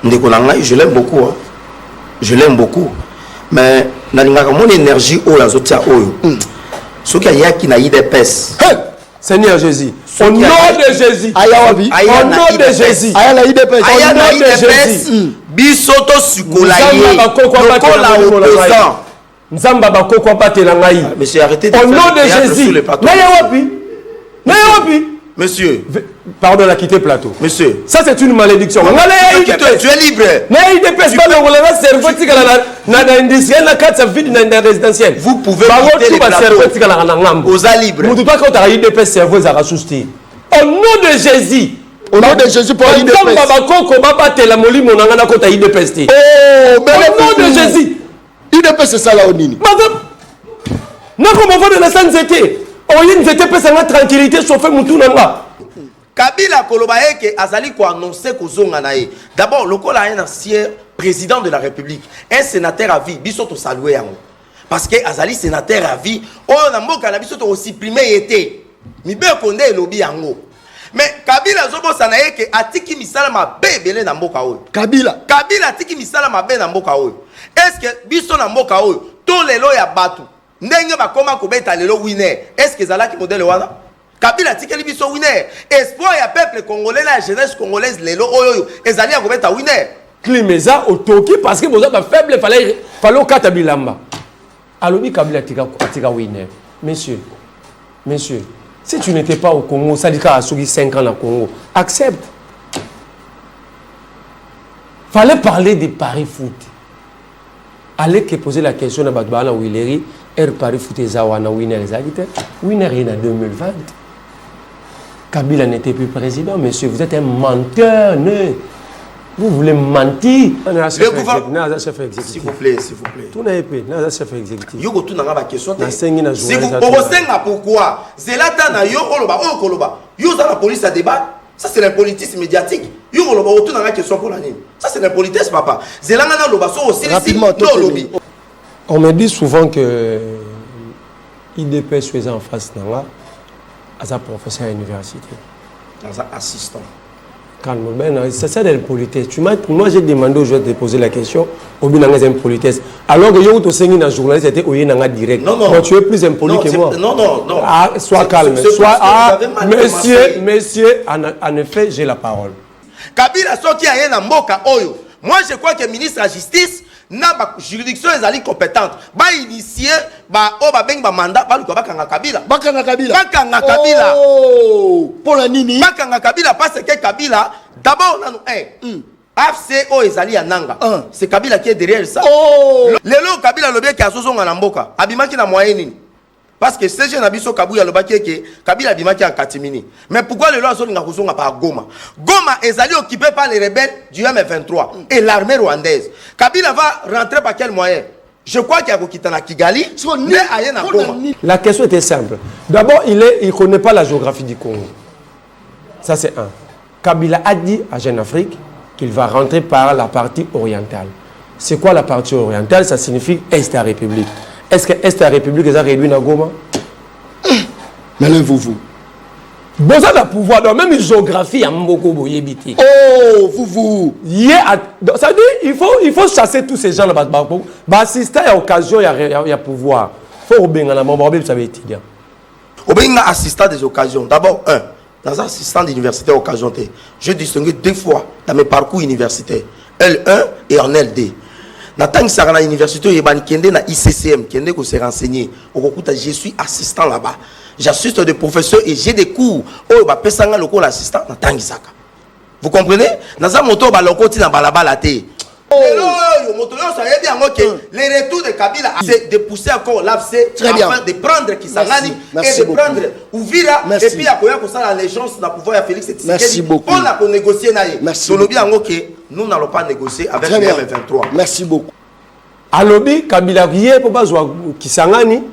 Je l'aime beaucoup. Hein. Je l'aime beaucoup. Mais mon énergie, oh, la zotia, oh. Ce qui y a qui n'a eu des pèses. Seigneur Jésus. Au nom de Jésus. Au nom de Jésus. Au nom de Jésus. Bisoto sukolaye. Nzamba bakoko batela ngai. Monsieur, arrêtez de au nom de Jésus. Monsieur. Pardon, la quitter plateau. Monsieur. Ça c'est une malédiction. Tu es libre. Vous pouvez quitter le plateau. Vous êtes libre. Au nom de Jésus. Au nom de Jésus pour au nom de Jésus. IDP c'est ça là au nini. Non, comme on va de la santé. Oh, il y a une tranquillité chauffeur Moutounanga. Kabila Kolobaye que Azali ko annoncer ko zonga nae. D'abord, le Kola est un ancien président de la République, un sénateur à vie, biso to saluer yango. Parce que Azali sénateur à vie, oh na mboka na biso to supprimer été. Mi be konde lobi yango. Mais Kabila zobo sanaye que atiki misala ma bebele na mboka oyo. Kabila atiki misala ma be na mboka oyo. Est-ce que biso na mboka oyo to lelo ya batu ndenge bakoma ko beta lelo winner? Est-ce que zalaki modèle wana? Kabila tikeli biso winner. Espoir ya peuple congolais la jeunesse congolaise lelo oyo ezali ya kobeta winner. Climeza otoki parce que vous êtes faible fallait kata bilamba. Alobi Kabila tika winner. Monsieur, si tu n'étais pas au Congo, ça dit qu'à 5 ans au Congo, accepte. Fallait parler des paris foot. Allez que poser la question à Badbana Willeri, paris foot Zawana winner winner en 2020. Kabila n'était plus président, monsieur, vous êtes un menteur, ne. Vous voulez mentir. S'il vous plaît. Tout n'a pas chef exécutif. Yo tout n'a pas question. Si vous posez pourquoi, c'est là na yo koloba o koloba. Yo za la police à débat. Ça c'est l'impolitisme médiatique. Yo koloba tout n'a pas question pour la nini. Ça c'est l'impolitisme papa. Zelanga na loba so aussi rapidement lobby. On me dit souvent que IDP soit en face nanga à sa professeur à l'université. Dans un assistant. Calme, c'est ça de la politesse. Moi j'ai demandé aux gens de poser la question, au bout d'un politesse. Alors que yo to sengi na journaliste était au yénanga direct. Non, tu es plus impoli que moi. Non. Ah, sois calme. Monsieur, en effet, j'ai la parole. Kabila soki a yena mboka oyo. Moi je crois que le ministre de la Justice na ba juridiction ezali compétente ba initier ba o ba beng ba mandat ba luka bakanga Kabila pour la nini bakanga Kabila parce que Kabila d'abord nanu AFCO ezali ya nanga c'est Kabila qui est derrière ça lelo Kabila lobie ki azozonga na mboka abimaki na moyen nini parce que ces jeunes abiso Kabuya lobaki ke Kabila abimaki en Katimini mais pourquoi lelo azolinga kozonga par Goma ezali occupé par les rebelles du M23 et l'armée rwandaise. Kabila va rentrer par quel moyen? Je crois qu'il y a Kokitana Kigali. La question était simple. D'abord, il ne connaît pas la géographie du Congo. Ça, c'est un. Kabila a dit à Jeune Afrique qu'il va rentrer par la partie orientale. C'est quoi la partie orientale? Ça signifie Est de la République. Est-ce que Est de la République est réduit à Goma? Mais là, vous. Bon, ça a pouvoir dans même une géographie à Mboko Boyebiti. Oh, vous. Ça dit, il faut chasser tous ces gens là-bas. Assister à occasion, il y a pouvoir. Il faut obéir à la membre, ça va être étudiant. Obéir à assistant des occasions. D'abord, dans un assistant d'université occasion, je distingue 2 fois dans mes parcours universitaires. L1 et en LD. Dans la université, il y a ICCM qui s'est renseigné. Je suis assistant là-bas. J'assiste des professeurs et j'ai des cours. L'assistant. Vous comprenez? Dans un moto, les retours de Kabila, c'est de pousser encore l'AFC afin de prendre Kisangani et de prendre Ouvira et puis à l'allégeance d'un pouvoir à Félix Tshisekedi. Merci beaucoup. On a négocié. Merci. Nous n'allons pas négocier avec le M23. Merci beaucoup. Alobi, Kabila pour pas jouer Kisangani,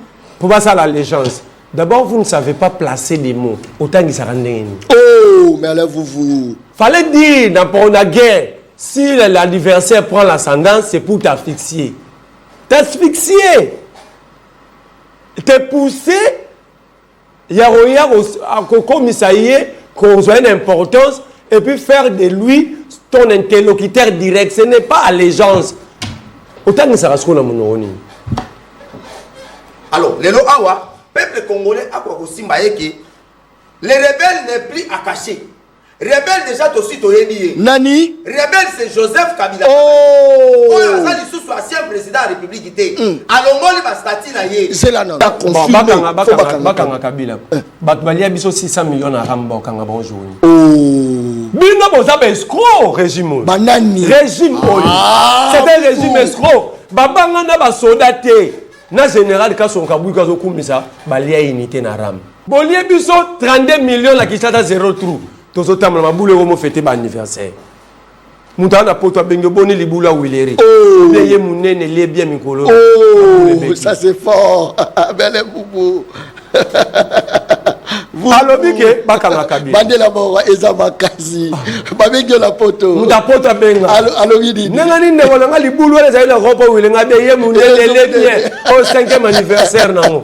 pour pas ça l'allégeance. D'abord, vous ne savez pas placer des mots. Autant qu'ils s'en rendent. Oh, mais alors vous. Fallait dire, dans la guerre, si l'adversaire prend l'ascendance, c'est pour t'asphyxier. T'asphyxier. Te pousser. Il y a un commissariat, qu'on soit une importance, et puis faire de lui ton interlocuteur direct, ce n'est pas allégeance. Autant que ça reste qu'on a mon. Alors, le Awa, peuple congolais a quoi aussi que les rebelles n'est plus à cacher. Rebelle déjà aussi Toyebi. Nani? Rebelle c'est Joseph Kabila. Oh! Oh, ça dit sous ancien président de la République était. Alongoli ba statut na ye. C'est là non. Bakanga Kabila. Batbalia biso 600 millions à Rambo kanga bonjour. Oh! Bino boza ba escroc régime. Banani. Régime oli. C'est un régime escroc. Babanga na ba soldate. Na général ka son kabu ka zo kumisa balia unité na Ram. Bolie biso 32 millions la Kinshasa 0 trou. Tous autant ma boule au fêter mon anniversaire. Moutana poto bengo boni libula wileri. Oh, yé mounene les bien mikolo. Oh, ça c'est fort. Belle boubou. Alobike bakanga kabila. Bande la mort eza makazi. Babengyo la poto. Muta poto benga. Alobidi. Nangani ne wala libulu wala zaila ropo wilenga be yé mounene les bien au 5e anniversaire nango.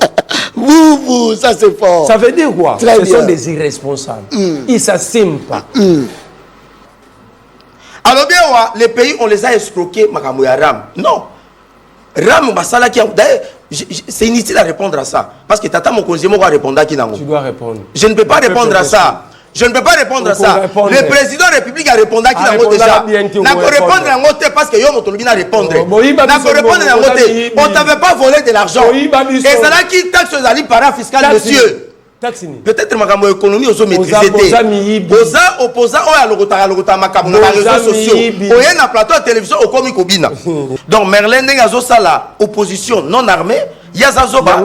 Vous, ça c'est fort. Ça veut dire quoi? Très Ce bien. sont des irresponsables. Ils s'assument pas. Alors bien, les pays, on les a escroqués, Makamou ya Ram. Non. Ram, Basala, d'ailleurs, c'est inutile à répondre à ça. Parce que Tata Mokonzi, moi, répondre à qui n'a. Tu dois répondre. Je ne peux pas répondre à ça. Je ne peux pas répondre à ça. Le président de la République a répondu à qui n'a déjà. N'a pas répondre à l'autre parce que Yom Otologi n'a répondre. N'a pas répondre à l'autre. On ne t'avait pas volé de l'argent. Et ça là qui taxe aux alliés parafiscales, monsieur. Peut-être ma économie aux maîtriser. Aux opposants à l'Orota Macabon, les réseaux sociaux. Au y a un plateau de télévision au Komi Kobina. Donc Merlin Nengazo Sala, opposition non armée, Yazazoba.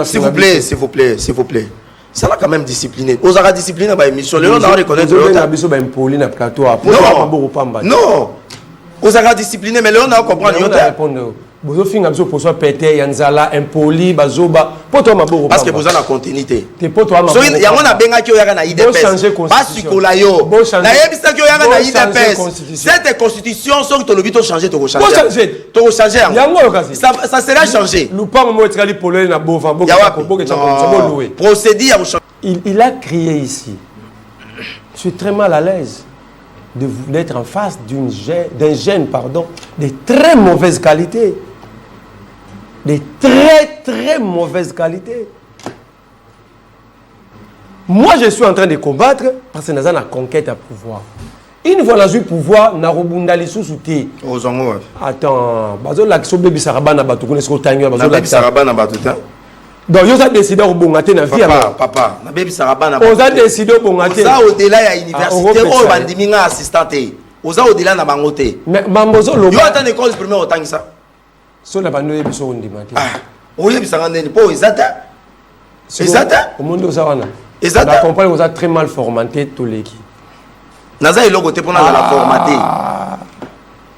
S'il vous plaît, s'il vous plaît, s'il vous plaît. Ça l'a quand même discipliné. Aux aura discipliné par émission. Les gens doivent reconnaître l'autre. Non. Aux aura discipliné, mais les gens doivent comprendre l'autre. Bozo finga biso pour soi pété yanzala impoli bazoba poto maboko parce que vous en a continuité te poto maboko so ya ngona benga ki oyaka na IDPS basi kola yo na yebisa ki oyaka na IDPS cette constitution so to lobito changer to changer yango okasi ça sera changé lupango mo etikali polele na bova boka boka chako louer procédé à il a crié ici. Je suis très mal à l'aise d'être en face d'un gène de très mauvaise qualité. De très mauvaise qualité. Moi, je suis en train de combattre parce que nous avons la conquête à pouvoir. Une fois que nous pouvoir, nous avons un sous-souté. Attends, donc, vous avez décidé de bongater dans la vie. Papa, vous avez décidé de bongater. Vous avez au-delà de l'université, vous avez dit assistant. Vous avez au-delà de la bangote. Mais Mambozo, vous avez une école primaire autant que ça. Sur la bande, vous avez dit ah, vous avez dit que vous avez la compagnie vous a très mal formaté tous les qui. Naza est logoté pour nous la formater.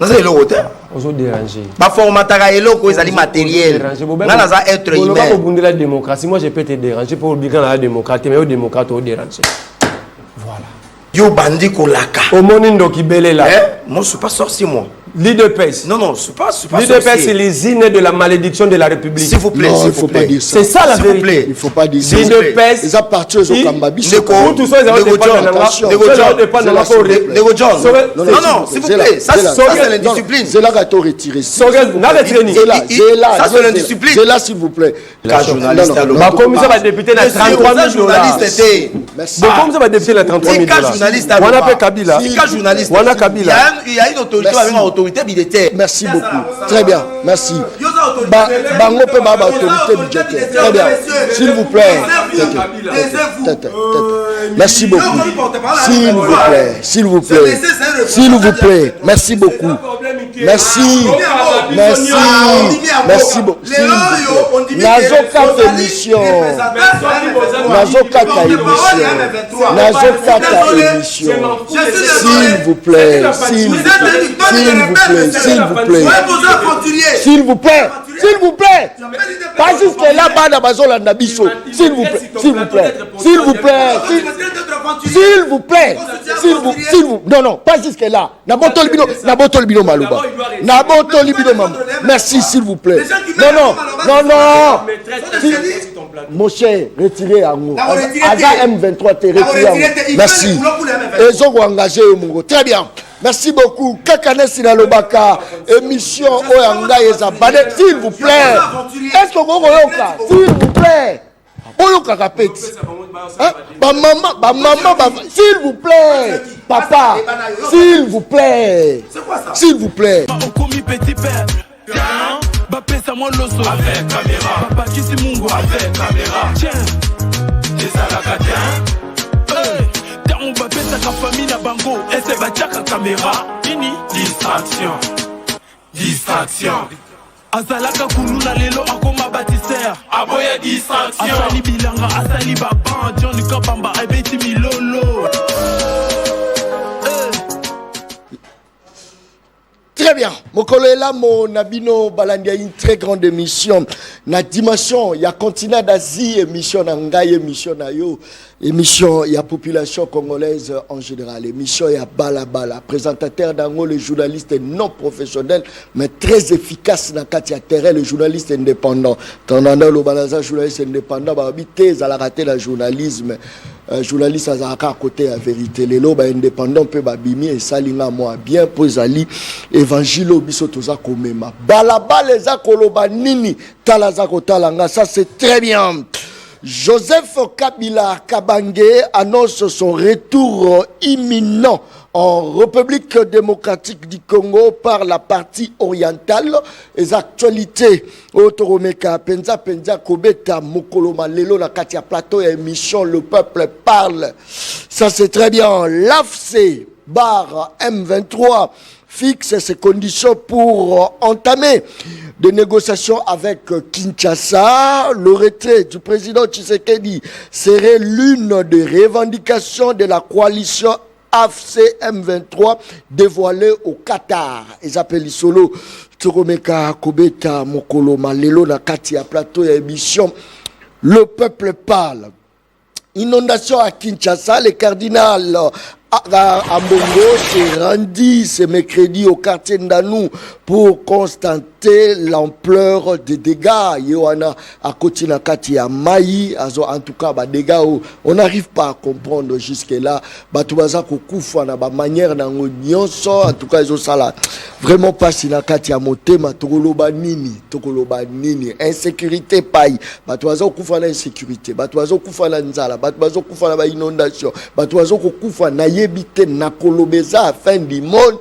Naza est logoté. Vous avez dérangé. Ma formatage est logo, ils matériel. Naza être humain. Pour la démocratie, moi je peux te déranger pour obliger la démocratie, mais aux démocrates au déranger. Voilà. Yo bandi kolaka. Au monindo qui belé là. Moi je suis pas sorcier moi. L'IDPS. Non, je suis pas l'IDPS, c'est les innées de la malédiction de la République. S'il vous plaît, non, il ne faut pas dire ça. C'est ça la vérité. Il ne faut pas dire ça. L'IDPS. Ils appartiennent au Kambabi. Non, s'il vous plaît. Ça, c'est l'indiscipline. C'est là que tu retiré. Ça, c'est l'indiscipline. C'est là, s'il vous plaît. La journaliste à la commission va députer la 33 000 $. Merci. La commission va députer la 33 000 $. Journaliste à Kabila. Il y a une autorité avec une autorité budgétaire. Merci beaucoup. Très bien. Merci. Bango peut avoir autorité budgétaire. Très bien. S'il vous plaît. Merci beaucoup. S'il vous plaît. S'il vous plaît. S'il vous plaît. Merci beaucoup. Merci. Merci. Merci beaucoup. Nazo 4 émissions. Nazo 4 émissions. Nazo 4 émissions. S'il vous plaît. S'il vous plaît. S'il vous plaît. S'il vous plaît. S'il vous plaît. Pas jusque là, bas dans ma zone Nabiso. S'il vous plaît. S'il vous plaît. S'il vous plaît. S'il vous plaît. S'il vous. Non, pas jusque là. Naboto Libino Malouba. Naboto Libino Malouba. Merci, s'il vous plaît. Non. Mon cher, retirez à nous. Aza M23, t'es retiré à nous. Merci. Ils ont engagé au Mongo. Très bien. Merci beaucoup. Kakanesi na lobaka. Émission Oyanga Ezabane. S'il vous plaît. Est-ce que vous Oyoka? S'il vous plaît. Oyoka Kapeti. Maman, s'il vous plaît. Papa, s'il vous plaît. C'est quoi ça? S'il vous plaît. Petit père. Bapesa moi l'osso avec caméra. Papa Kisi Mungu avec caméra. Tiens, les alakatiens. On va faire sa famille na bango. Et c'est batchaka caméra. Fini. Distraction. Azalaka kuluna lelo akoma bâtisseur. Aboya distraction. Asali bilanga, asali baban. Johnny Kabamba, ebeti milolo. Très bien. Mokolo là mon abino balandia une très grande émission. Na dimension, il y a continent d'Asie, émission Nangaye, émission Nayo, émission il y a population congolaise en général, émission il y a Balabala, présentateur d'ango le journaliste non professionnel mais très efficace dans Katia terrain le journaliste indépendant. Tandana le balaza journaliste indépendant ba habiter à la rater le journalisme. Journaliste à côté la vérité les loba indépendant peut babimi et salinga moi bien posali évangile biso toza komema balaba les akoloba nini talaza kotalanga ça c'est très bien. Joseph Kabila Kabange annonce son retour imminent en République démocratique du Congo par la partie orientale. Les actualités Otoromeka Penza Kobeta Mokoloma Lelo la Katia Plateau et émission Le Peuple parle. Ça c'est très bien. L'AFC barre M23 fixe ses conditions pour entamer des négociations avec Kinshasa. Le retrait du président Tshisekedi serait l'une des revendications de la coalition AFC M23 dévoilée au Qatar. Ils appellent solo Toromeka Kobeta Mokolo Malelo na Katia Plateau et émission Le Peuple parle. Inondation à Kinshasa, les cardinals Ambongo s'est rendu ce mercredi au quartier Ndanou pour constater l'ampleur des dégâts. Yohana à Kotina Kati à Maï, en tout cas, des dégâts on n'arrive pas à comprendre jusque-là. Batubaza Kokufa na ba manière na nyonso, en tout cas ils ont ça là. Vraiment pas si na Kati à motema tokoloba nini, insécurité paille. Batubaza Kokufa na insécurité, Batubaza Kokufa na nzala, Batubaza Kokufa na ba inondation, Batubaza Kokufa na yebite na kolobeza à fin du monde.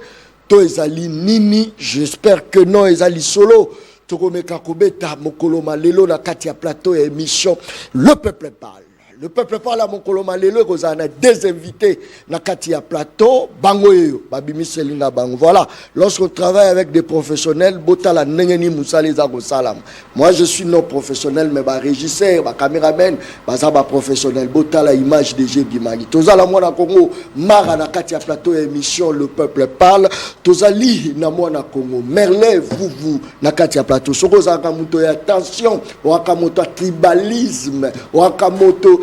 To ezali nini, j'espère que non ezali solo. Tokomeka Kobeta Mokolo Malelo na Katia Plateau et émission Le Peuple parle. Le Peuple parle à Mokolo Malelo, vous en avez des invités na Katia Plateau, Bangoyo, Babimi Selinga Bango. Voilà, lorsqu'on travaille avec des professionnels, Botala Nengeni Moussali Zago Salam. Moi je suis non professionnel, mais ba régisseur, ba caméraman, ba professionnel, Botala image de G Bimani. Tozala Mwana Congo, Mara na Katia Plateau et émission Le Peuple parle. Tozali na Mwana Congo, Merle vous na Katia Plateau. Soko Zakamoto, attention, Wakamoto tribalisme, Wakamoto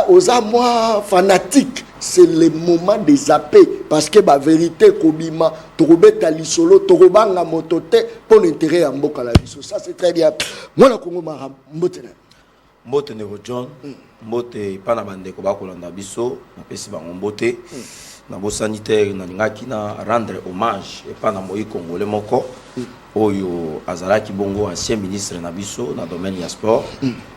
aux amours fanatiques, c'est le moment de zapper parce que la vérité kobima torobeta lisolo torobanga motote pour l'intérêt à mboka la biso. Ça c'est très bien. Moi na Congo mara mbotena mbote ne John mbote pana bande ko bakolanda biso na pesi bango mbote na bo sanitaire na ngaki na rendre hommage et pana moyi congolais moko oyo azalaki bongo ancien ministre na biso na domaine ya sport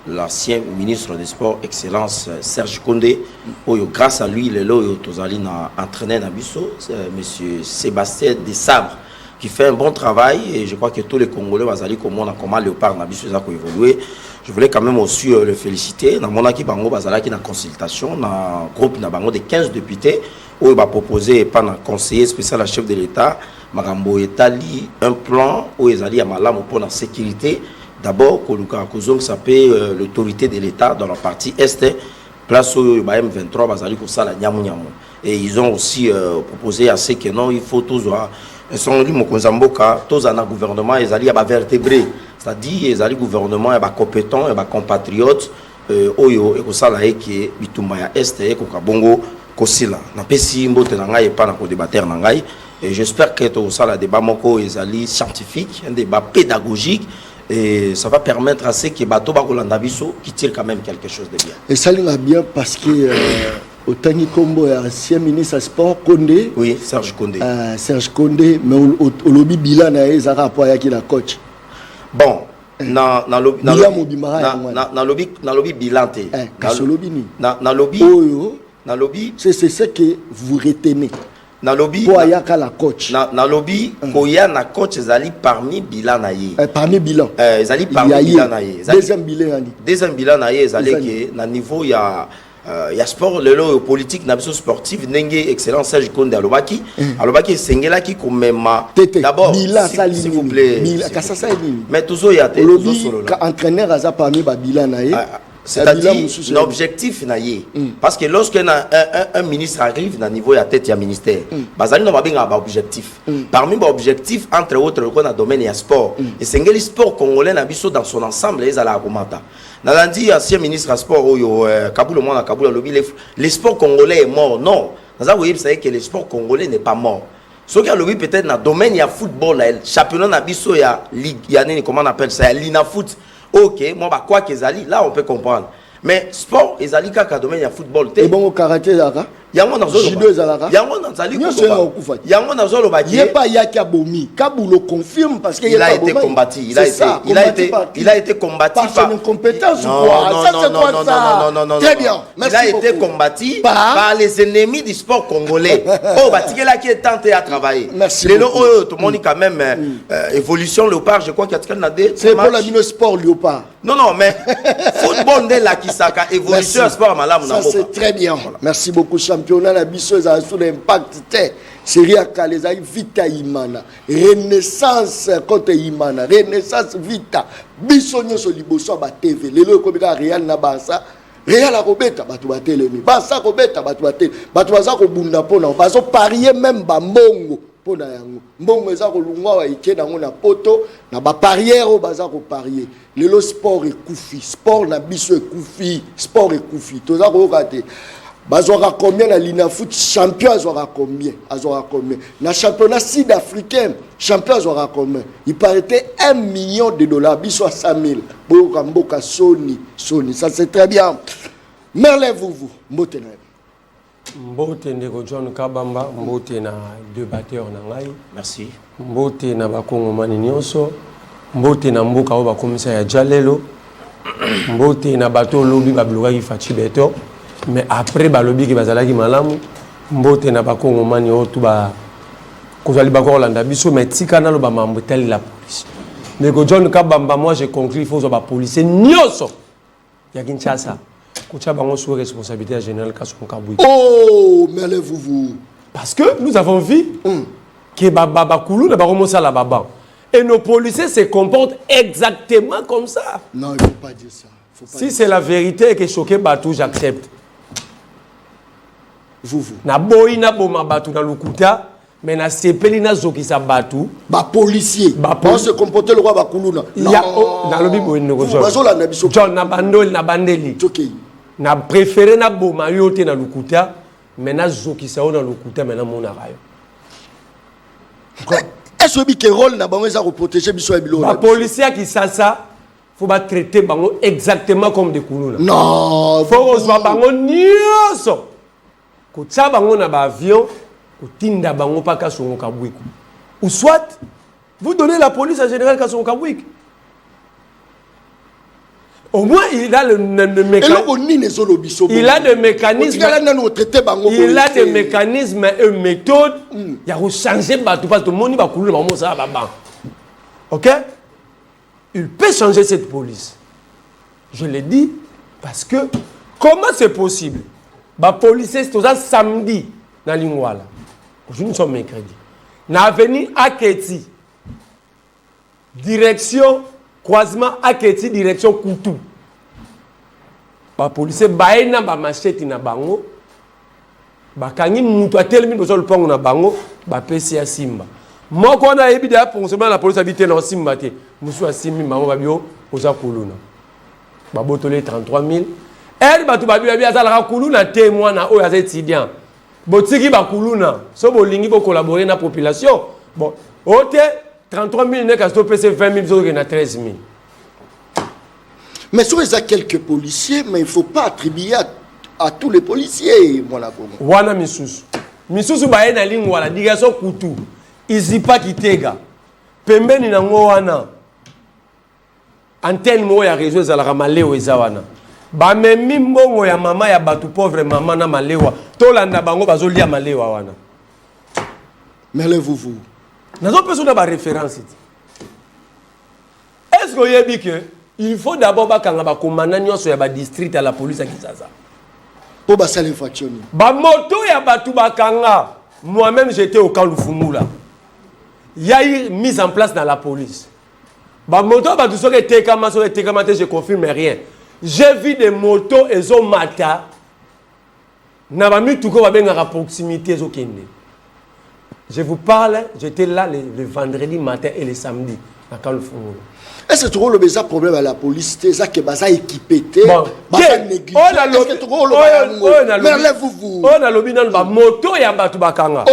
l'ancien ministre des sports excellence Serge Kondé oyo grâce à lui le oyo tozali na entraîné na biso monsieur Sébastien Desabre qui fait un bon travail et je crois que tous les Congolais bazali komona comment Léopard na biso za ko évoluer. Je voulais quand même aussi le féliciter na monaki bango bazalaki na consultation na groupe na bango de 15 députés où il va proposer par un conseiller spécial à chef de l'État Magambo Etali un plan où ils allaient à Malamu pour la sécurité. D'abord, Koluka Kozong s'appelle l'autorité de l'État dans la partie Est, place où il y a M23, Bazali Kosala Nyamu Nyamu. Et ils ont aussi proposé à ceux que non, il faut tous voir. Ils sont dit Mokonzamboka, tous en gouvernement, ils allaient à vertébrés. C'est-à-dire, ils allaient gouvernement, ils sont compétents, ils sont compatriotes, Oyo, et Kosala Eke, Bitumbaya Est, et Kokabongo, Kosila. Na pesi mbote na ngai pa na ko débattre na ngai. Et j'espère que tout ça, le débat moko est scientifique, un débat pédagogique, et ça va permettre à ceux qui bateau bakolanda biso qui tirent quand même quelque chose de bien. Et ça l'est bien parce que Otani Kombo est ancien ministre des Sports, Condé. Oui, Serge Condé. Serge Condé, mais au lobby bilan, il y a un rapport avec la coach. Bon, na lobby bilan te. Na lobby c'est ce que vous retenez. Na lobby la coach. Na lobby koya na coach ezali parmi bilan na ye. Parmi bilan. Ezali parmi bilan na ye. Deuxième bilan na ye ezali ke na niveau ya sport lelo politique na biso sportive ndenge excellent Serge Konde alobaki sengelaki komema d'abord s'il vous plaît mais toujours ya te solo entraîneur aza parmi ba bilan na ye c'est-à-dire l'objectif na ye parce que lorsque un ministre arrive na niveau ya tête ya ministère bazali no babenga ba objectif parmi ba objectif entre autres ko na domaine ya sport et sengeli sport congolais na biso dans son ensemble ezala akomata. Nalandi ancien ministre à sport Kaboul Mwana Kaboul lobby le sport congolais est mort. Non, vous savez que le sport congolais n'est pas mort. Ce qui a lobby peut-être dans le domaine il y a football championnat na biso il y a ligue il y a comment on appelle ça, il y a Lina foot. OK, moi bah quoi qu'ils allient là on peut comprendre. Mais sport ils allient qu'à domaine il y a football. Et bon au karaté là. Yango na zolo. Yango na zali ko. Yango na zolo ba. Il y a pas yaki abomi. Kabulo confirme parce qu'il a été combattu. Il a été combattu par son incompétence ou quoi? Ça c'est quoi ça? Non. Très bien. Il a été combattu par les ennemis du sport congolais. Oh bah Tikela qui est tenté à travailler. Merci. Les tout le monde quand même évolution léopard, je crois qu'il y a quelqu'un n'a des. C'est pour la mine sport léopard. Non mais football de la Kisaka évolution sport malamu na. Ça c'est très bien. Merci beaucoup. Championnat la biso a sous l'impact série à Kaleza Vita Imana Renaissance contre Imana Renaissance Vita bisonyo so liboso ba TV lelo ko bika Real na Barça Real a kobeta batu ba telemi Barça kobeta batu ba telemi batu baza ko bunda pona bazo parier même ba mbongo pona yango mbongo eza ko lungwa wa ike nango na poto na ba parière o baza ko parier lelo sport ekufi sport na biso ekufi sport ekufi toza ko kate bazora combien la Lina foot champion azora combien na championnat sud-africain champion azora combien il paraît $1 million biso à 100 000 boka mboka Sony ça c'est très bien merlez vous mbote ndeko John Kabamba mbote na débatteur na ngai merci mbote na bakongo mani nyonso mbote na mboka o bakomisa ya jalelo mbote na bato lobi bablokaki Fachi Beto. Mais après balobi ki bazalaki malamu mbote na bakongo mani otu ba kozali bako Rolanda biso mais tika na lo ba mambotel la police mais ko John Kabamba moi j'ai conclu il faut ba police nyoso ya Kinshasa ko tcha bango sous responsabilité générale Kasson Kabui. Oh mais allez-vous parce que nous avons vu que baba kulu na ba remonter la baba et nos policiers se comportent exactement comme ça. Non, il faut pas dire ça. Si c'est la vérité que choqué Batou j'accepte. Vous. Na boyi na boma Batou na lukuta, mais na sepeli na zokisa Batou. Ba policier. On se comporter le roi Bakuluna. Il y a na lobi boyi no John na bandoli na bandeli. OK. Na préféré na boma yote na lukuta, mais na zokisa na lukuta mais na mona rayo. Est-ce que rôle na bango za ko protéger biso e bilo. Ba policier qui ça faut pas traiter bango exactement comme des Kuluna. Non, faut reçoit bango nyoso. Ko tsa bango na ba avion, ko tinda bango pa Kasson Kabwiku. Ou soit vous donnez la police à général Kasson Kabwiku. Au moins il a le mécanisme. Il a des mécanismes. Il a des mécanismes et méthodes. Il y a changer bateau parce que moni ba Kuluna ba mo ça ba ban. OK? Il peut changer cette police. Je l'ai dit parce que comment c'est possible? La police c'est tout ça samedi dans Lingwala. Aujourd'hui nous sommes mercredi. Na avenue Aketi. Direction croisement Aketi direction Koutou. La police baina ba machette na bango. Ba kangi mutu atelemi bozo le pongo na bango ba pesi ya Simba. Moi quand on a évidemment pour seulement la police habité dans Simba té. Musu asimi maman babio oza kuluna. Ba botolé 33 000. Elle batu babio babia za la kuluna témoin na o ya étudiant. Botiki ba kuluna. So bolingi bo collaborer na population. Bon, oté 33 000 ne ka stopper 20 000 zo na 13 000. Mais sur les quelques policiers mais il faut pas attribuer à tous les policiers, mon Congo. Wana misusu. Misusu baye na ligne wala digaso kutu. Izipa kitega. Pembeni na ngo wana. Antenne mo ya réseau ezalaka maleo eza wana. Ba memi mbongo ya mama ya batu pauvre mama na malewa. Tolanda bango bazolia malewa wana. Mais vous. Nazo pesona ba référence. Est-ce que yebi que il faut d'abord bakanga ba commandant nyonso ya ba district à la police à Kinshasa. Pour basal infraction. Ba moto ya batu bakanga. Moi-même j'étais au camp Lufumula. Il y a eu mise en place dans la police. Bah moto bah tout ça qui était comme je confirme rien. J'ai vu des motos et zo mata. Na ba mi tout ko ba benga à proximité zo kende. Je vous parle, j'étais là le vendredi matin et le samedi à Kalfou. Est-ce que tu as le problème à la police? C'est ça qui est équipé. Bon, on a lobby dans ba moto ya batu bakanga.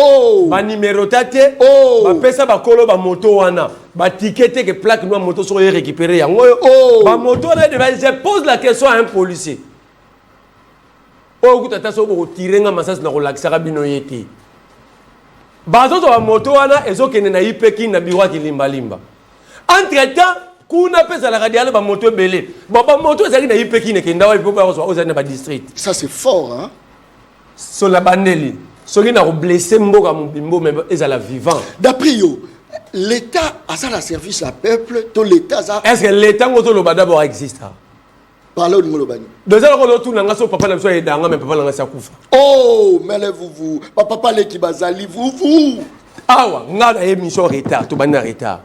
Ba numéro tate. Ba pesa ba kolo ba moto wana. Ba ticket que plaque noire moto sont récupéré yango. Ba moto là je pose la question à un policier. Oh kutata so bo tirenga masas na relaxera bino yeti. Ba zo ba moto wana ezokene na ipeki na biwa kilimba limba. Entre-temps kuna pesa la radiale ba moto belé. Ba moto ezali na ipeki ne kenda wa popa zo ozali na ba district. Ça c'est fort hein. So la bandeli. So qui na blessé mboka mbimbo mais ezala vivant. D'après yo, l'état a ça la service à peuple, tout l'état ça. Est-ce que l'état ngoto lo d'abord existe? Parlez au Molobani. Deux ans qu'on retourne dans so papa na so edanga mais papa na sa kufa. Oh, mais vous papa le qui bazali vous. Awa, ngana émission retard, to bana retard.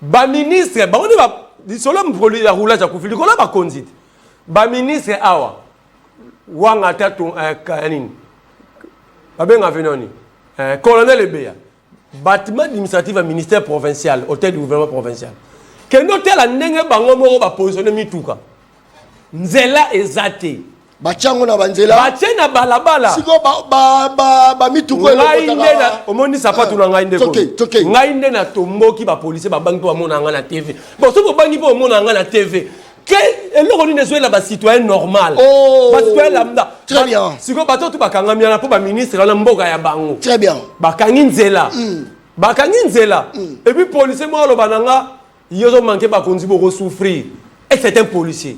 Ba ministre ba on va solo mproli la roulage à kufi likola ba konzit ba ministre awa wanga tatu kanini ba benga venoni colonel Ebeya bâtiment administratif à ministère provincial hôtel du gouvernement provincial que notel la ndenge bango moko ba positionner mituka nzela ezate bachango na banzela bache na balabala siko ba mituko na omoni sapatu na ngai ndeko ngai nde na tomboki ba police ba bangi po mona nga na TV bon so bangi po mona nga na TV que eloko ni nezoela ba citoyen normal ba citoyen lambda très bien siko bato tu bakanga miana po ba ministre na mboka ya bango très bien bakangi nzela et puis policier mo lo bananga yozo manquer ba konzi boko souffrir et c'est un policier.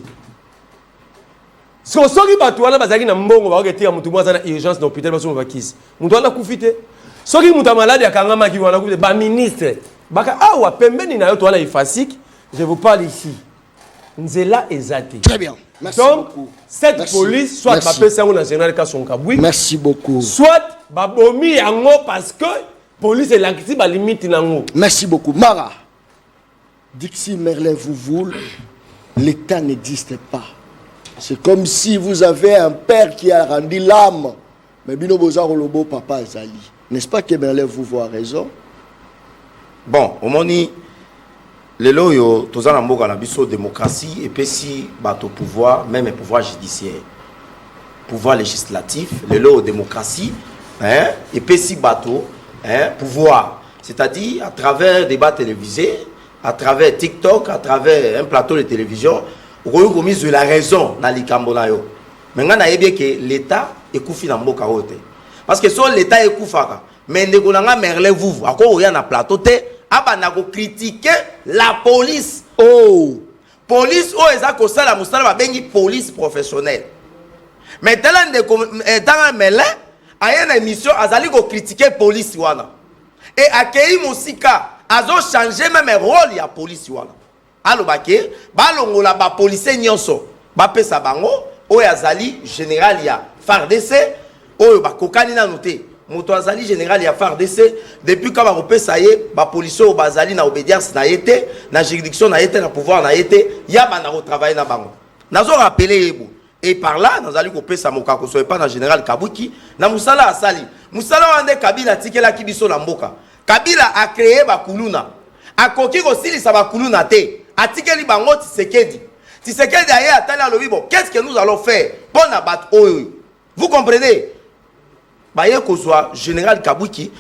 Si on sort de la base, on va dire que tu as une urgence dans l'hôpital, on va dire que tu as profité. Si tu as malade, tu as un ministre. Je vous parle ici. Nzela ezate. Très bien. Merci donc, beaucoup. Cette merci. police, soit papé ça on général Kasonkaboui. Merci beaucoup. Soit babomi yango parce que police est l'actif à limite nango. Merci beaucoup. Mara. Dixie Merlin Vouvoul, l'État n'existe pas. C'est comme si vous avez un père qui a rendu l'âme. Mais Bino Bozar Olobo, papa Azali. N'est-ce pas que Merlin Vouvoul a raison? Bon, au moni, les loyaux, tous en amour à la démocratie, et puis si bateau pouvoir, même un pouvoir judiciaire, pouvoir législatif, les loyaux démocratie, hein, et puis si bateau, hein, pouvoir, c'est-à-dire à travers des débats télévisés, à travers TikTok, à travers un plateau de télévision. Vous avez mis de la raison dans les Cambonayo. Maintenant, vous avez bien que l'État est couffé dans le carotte. Parce que si l'État est couffé, mais vous avez merlé vous, à quoi vous avez un plateau, vous critiquer la police. Oh! Police, oh, ils ont ça la moussala, va bien police professionnelle. Mais dans le merlé, il y a une émission, ils ont critiquer la police. Et accueillir Moussika, ils ont changé même rôle de la police. Alors, balongola ba policier nyonso ba pesa bango o yazali général ya FARDC o ba kokani na noté moto azali général ya FARDC depuis quand ba pesa ye ba policier o bazali na obédience na yete na juridiction na yete na pouvoir na yete ya ba na travailler na bango nazo rappeler yebo et par là nazali ko pesa mokako so pas na général Kabuki na musala asali musala wande Kabila tikela kibiso na mboka Kabila a créé ba kuluna a koki ko silisa ba kuluna te Atikeli bango Tshisekedi. Tshisekedi aye atali alobi bon, qu'est-ce que nous allons faire pour abattre oyo? Vous comprenez? Baye kozwa général Kabuki,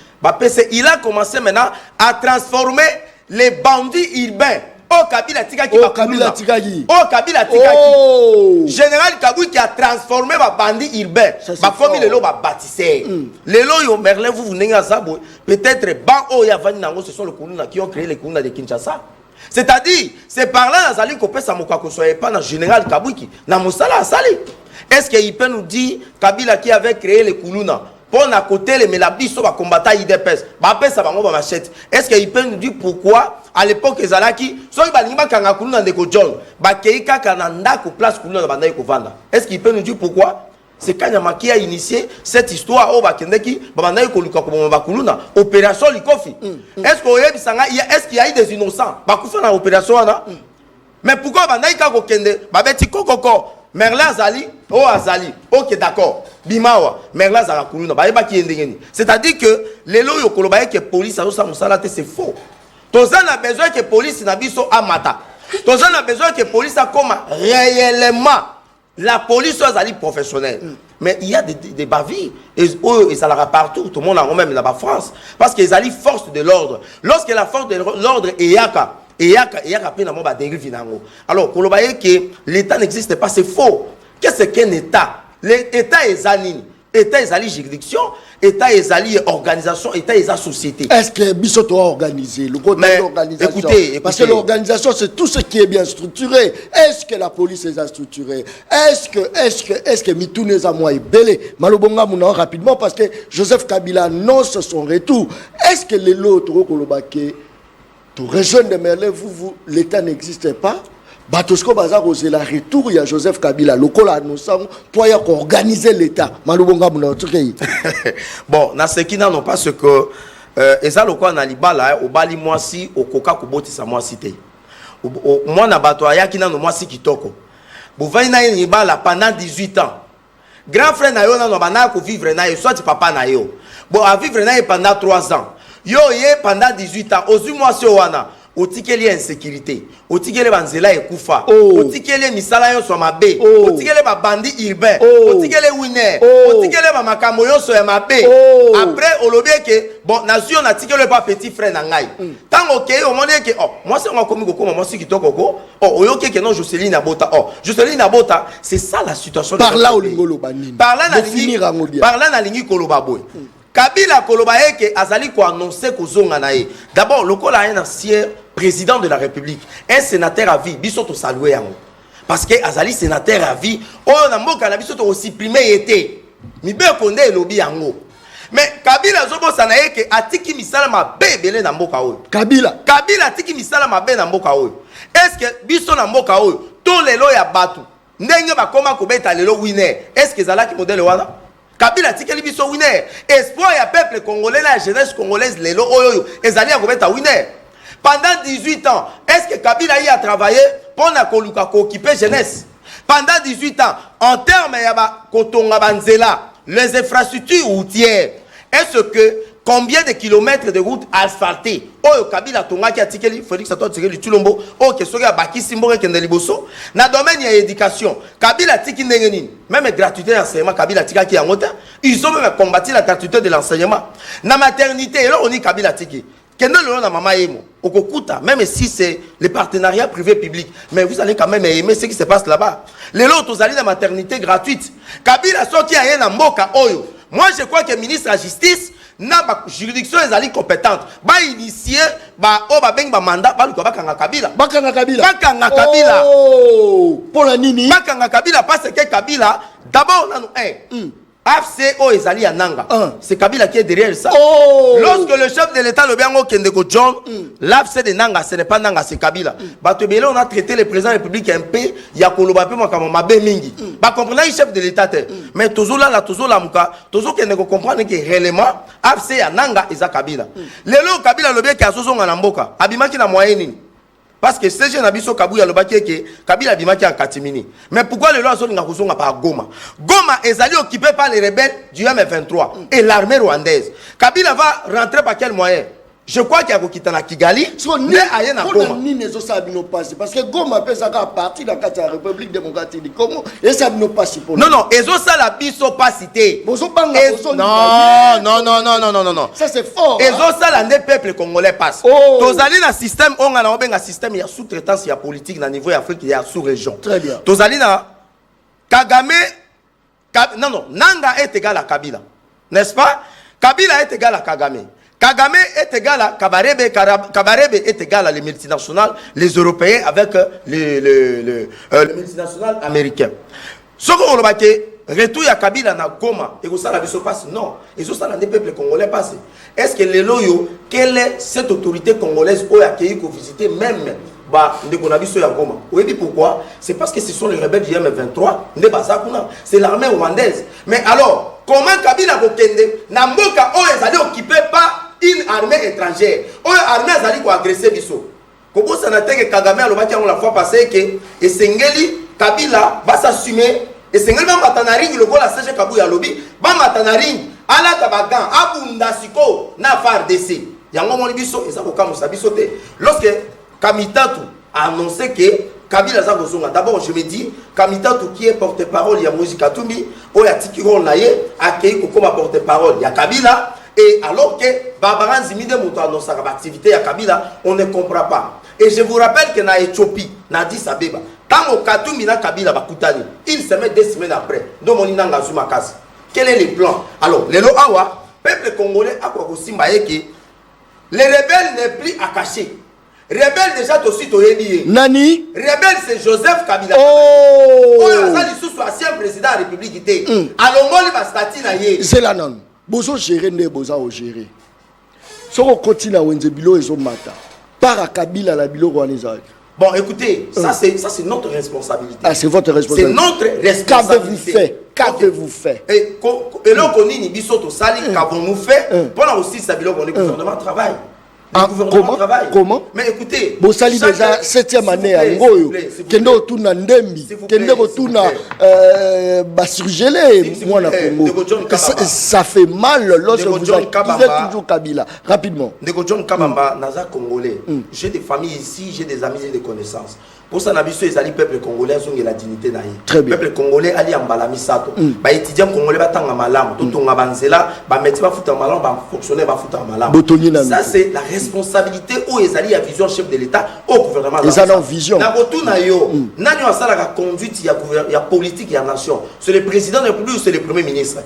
il a commencé maintenant à transformer les bandits urbains Oh Kabila Tikaki. Oh Kabila Tikaki. Oh Kabila Tikaki. Général Kabou qui a transformé ma bandit urbain. Comme le lot va bâtisseur. Les lots yo Merlin vous venez à ça peut-être ban oh ya vani nango ce sont les Kuluna qui ont créé les Kuluna de Kinshasa. C'est-à-dire c'est par là Azali ko pesa moka ko soyez pas dans général Kabou qui na mosala asali. Est-ce qu'il peut nous dire Kabila qui avait créé les Kuluna? Pour à côté les Melabiso va combattre IDPS. Ça va ma machette. Est-ce qu'il peut nous dire pourquoi à l'époque Ezalaki soit balinga kanga kuluna ndeko John ba keika kananda ko place kuluna na bandai ko vanda. Est-ce qu'il peut nous dire pourquoi? C'est Kanyama qui a initié cette histoire au bakendeki ba bandai ko luka ko ba kuluna opération Likofi. Est-ce qu'il y a eu des innocents ba kufa na opération wana? Mais pourquoi bandai ka ko kende ba beti kokoko Merlin Azali, oh Azali, ok d'accord. Bimawa, Merlin Azala Kuluna, c'est-à-dire que les lois yo kolobaye que police a c'est faux. Tozan a besoin que police n'a biso amata. Tozan a besoin que police a comme réellement la police Azali professionnelle. Mais il y a des bavilles et ça la partout, tout le monde en même là-bas France parce qu'ils allaient force de l'ordre. Lorsque la force de l'ordre est yaka alors, que l'État n'existe pas, c'est faux. Qu'est-ce qu'un État? L'État est Zanine. État est juridiction, État est organisation, État est société. Est-ce que Bissot a organisé le côté de l'organisation? Écoutez, parce que l'organisation, c'est tout ce qui est bien structuré. Est-ce que la police est structurée? Est-ce que Mitoune est à moi et belé? Malobonga Mouna rapidement parce que Joseph Kabila annonce son retour. Est-ce que les autres Kolobake pour rejoindre Merlin, l'État n'existe pas. Batosko Bazar osé la retour, il y a Joseph Kabila, le col annonçant pour organiser l'État. Malubonga Mouna. Bon, na ce qui n'ont pas ce que eza loko na libala au bali mwasi au koka kuboti sa mwasi te. Moi na bato ayaki na no mwasi kitoko. Buvai na libala pendant 18 ans. Grand frère na yo na no bana ko vivre na yo soit papa na yo. Bon a vivre na yo pendant 3 ans. Yo ye pendant 18 ans ozu mwasi wana otikeli insécurité otikeli banzela ekufa otikeli misala yo so mabe otikeli ba bandi urbain otikeli winner otikeli ba makambo yo so mabe après olobie que bon nation na tikeli pas petit frère na ngai tango ke o moni que oh moi c'est on komi ko moi si kitoko ko oh oyoke que non Jocelyne Abota Jocelyne Abota c'est ça la situation par là au lingolo banini par là na lingi koloba boy Kabila Kolobaye que Azali ko annoncer ko zonga na ye. D'abord le col a un ancien président de la République, un sénateur à vie, biso to saluer yango. Parce que Azali sénateur à vie, on a mboka na biso to supprimer été. Mi be konde lobi yango. Mais Kabila zobo sanaye que atiki misala ma bebele na mboka oyo. Kabila atiki misala ma be na mboka oyo. Est-ce que biso na mboka oyo to lelo ya batu ndenge ba koma ko beta lelo winner. Est-ce que Zala ki modèle wana? Kabila tikeli biso winner. Espoir ya peuple congolais la jeunesse congolaise lelo oyo ezali ya kobeta winner. Pendant 18 ans, est-ce que Kabila y a travaillé pour na koluka ko occuper jeunesse? Pendant 18 ans, en termes ya ba kotonga banzela, les infrastructures routières, est-ce que combien de kilomètres de routes asphaltées oyo Kabila tonga ki atikeli Félix Antoine Tshisekedi Tshilombo o ke soki abaki simbo ke ndeli boso na domaine ya éducation Kabila tiki ndenge nini même gratuité d'enseignement Kabila tika ki yango ta ils ont même combattu la gratuité de l'enseignement na maternité et là on dit Kabila tiki kende le na mama yemo okokuta même si c'est le partenariat privé public mais vous allez quand même aimer ce qui se passe là-bas les autres vous allez la maternité gratuite Kabila soki a na mboka oyo moi je crois que ministre de la justice na ba juridiction ezali compétente ba initier ba o ba beng ba mandat ba luka bakanga Kabila pour la nini bakanga Kabila parce que Kabila d'abord nanu AFCO ezali ya nanga c'est Kabila qui est derrière ça lorsque le chef de l'état le biango kendeko John l'AFC de nanga ce n'est pas nanga c'est Kabila bato belé on a traité le président de la République un peu ya koloba pe makama mabe mingi ba comprendre le chef de l'état mais toujours là toujours la muka toujours kendeko comprendre que réellement AFC ya nanga eza Kabila lelo Kabila le bien ki azozonga na mboka abimaki na moyen nini. Parce que ces jeunes abisso Kabouya le baki que Kabila bimaki en Katimini. Mais pourquoi le loi zone n'a pas par Goma? Goma est allé occupé par les rebelles du M23 et l'armée rwandaise. Kabila va rentrer par quel moyen? je crois qu'il y a kokita na Kigali mais aye na Goma parce que Goma peut ça partie de la République démocratique du Congo et ça ne passe pas. Non ezo ça la biso pas cité. Non ça c'est fort. Ezo ça la ne peuple congolais passe. Tozali na système on a un système il y a sous-traitance il y a politique na niveau Afrique il y a sous-région. Très bien. Tozali na Kagame Nanga est égal à Kabila. N'est-ce pas? Kabila est égal à Kagame. Kagame est égal à Kabarebe. Kabarebe est égal à les multinationales, les Européens avec les multinationales américains. Ce qu'on a dit, retour à Kabila na Goma, et ça la vie se passe. Non, et ça les peuples congolais passent. Est-ce que les loyaux, quelle est cette autorité congolaise qui a accueilli pour visiter même Goma? Vous savez pourquoi? C'est parce que ce sont les rebelles du M23, c'est l'armée rwandaise. Mais alors, comment Kabila Bokende, Namboka est occupé par une armée étrangère? L'armée est agressée biso. Comment ça n'a été que Kagame a la fois passée que Esengeli Kabila va s'assumer. Esengeli va matanaring le goal à Serge Kabouya lobby, va matanaring ala tabagan abunda siko na FARDC. Yango moni biso ezako kamusa biso te. Lorsque Kamitatu a annoncé que Kabila Zagozonga, d'abord je me dis, Kamitatu qui est porte-parole, il y a Moïse Katumbi, ou il y a Tikiron Naye, accueilli comme porte-parole, il y a Kabila, et alors que Barbara Zimide Mouto annonce sa activité à Kabila, on ne comprend pas. Et je vous rappelle que dans Éthiopie, dans Addis Abeba, tant que Katumbi na Kabila Bakutani, une semaine, 2 semaines après, donc on y a un Zoumakas. Quel est le plan? Alors, les Loawa, peuple congolais, à quoi aussi, les rebelles n'est plus à cacher. Rebelle déjà aussi toyebi. Nani? Rebelle c'est Joseph Kabila. Ancien président de la République était. Alongoli ba stati na ye. C'est là non. Bozo gérer ne boza o gérer. Soko continue wenze bilo ezo mata. Para Kabila la bilo rwaneza. Bon écoutez, ça c'est notre responsabilité. Ah c'est votre responsabilité. C'est notre responsabilité. Qu'avez-vous fait? Et là on ni biso to sali qu'avons-nous fait? Pendant aussi ça bilo le gouvernement travaille. Comment? Mais écoutez, Bosali déjà 7e année à Ngoyo. Kendo tuna ndembi, kendo tuna basurgelé moi na Congo. Ça fait mal lorsque vous accusez toujours Kabila. Rapidement. Ndeko John Kabamba naza congolais. J'ai des familles ici, j'ai des amis et des connaissances. Pour ça nabiso ezali peuple congolais zonge la dignité na ye. Peuple congolais ali ambala misato. Ba étudiant congolais batanga malamu, totonga banzela, ba métier ba futa malamu, ba fonctionnaire ba futa malamu. Ça c'est la responsabilité où ezali a vision chef de l'État au gouvernement. Ils ont vision. Na botuna yo, nani wasala ka conduite ya politique ya nation. C'est le président de la République ou c'est le premier ministre.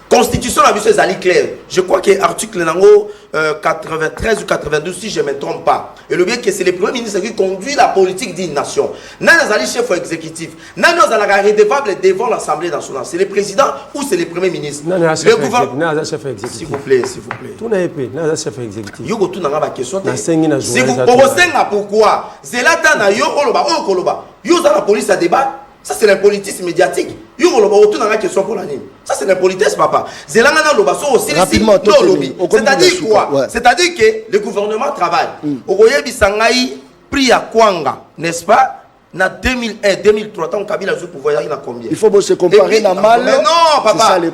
Constitution la vision ezali claire. Je crois que article nango 93 ou 92 si je ne me trompe pas. Et le bien que c'est le premier ministre qui conduit la politique d'une nation. Nan ezali chef exécutif. Nan ezala redevable devant l'Assemblée nationale. C'est le président ou c'est le premier ministre. Le gouvernement chef exécutif. S'il vous plaît, s'il vous plaît. Tout n'est pas chef exécutif. Yo tout nanga ba question. Si vous posez pourquoi Zelata na yo oloba o koloba. Yo za la police à débat. Ça c'est le politisme médiatique. Yo oloba autour dans la question pour la ligne. Ça c'est le politisme papa. Zelanga na loba so aussi c'est-à-dire quoi? C'est-à-dire que le gouvernement travaille. Okoye bisangai prix à Kwanga, n'est-ce pas? Na 2001, 2003, tant Kabila a pouvoir y a combien? Il faut se comparer na mal. Mais non, papa. C'est de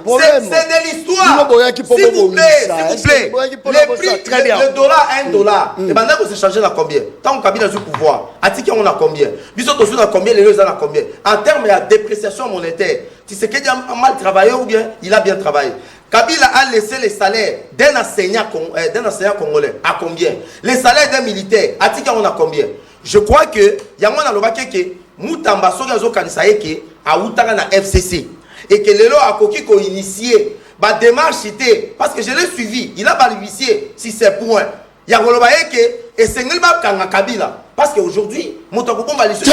l'histoire. S'il vous plaît, s'il vous plaît. Le prix, le dollar, $1. Et maintenant, vous échangez à combien? Tant Kabila a pouvoir. Atiki, on a combien? Bisous, on a combien? Les gens ont combien? En termes de dépréciation monétaire, tu sais qu'il a mal travaillé ou bien il a bien travaillé. Kabila a laissé les salaires d'un enseignant congolais. À combien? Les salaires d'un militaire. Atiki, on a combien? Je crois que yango na lobaki ke Mutamba soki azo kanisa yeke a utaka na FCC et que lelo akoki ko initier ba démarcheité parce que je l'ai suivi, il a balbutié si c'est point. Ya koloba yeke et sengeli ba kanga Kabila parce qu'aujourd'hui Mutako bomba lisu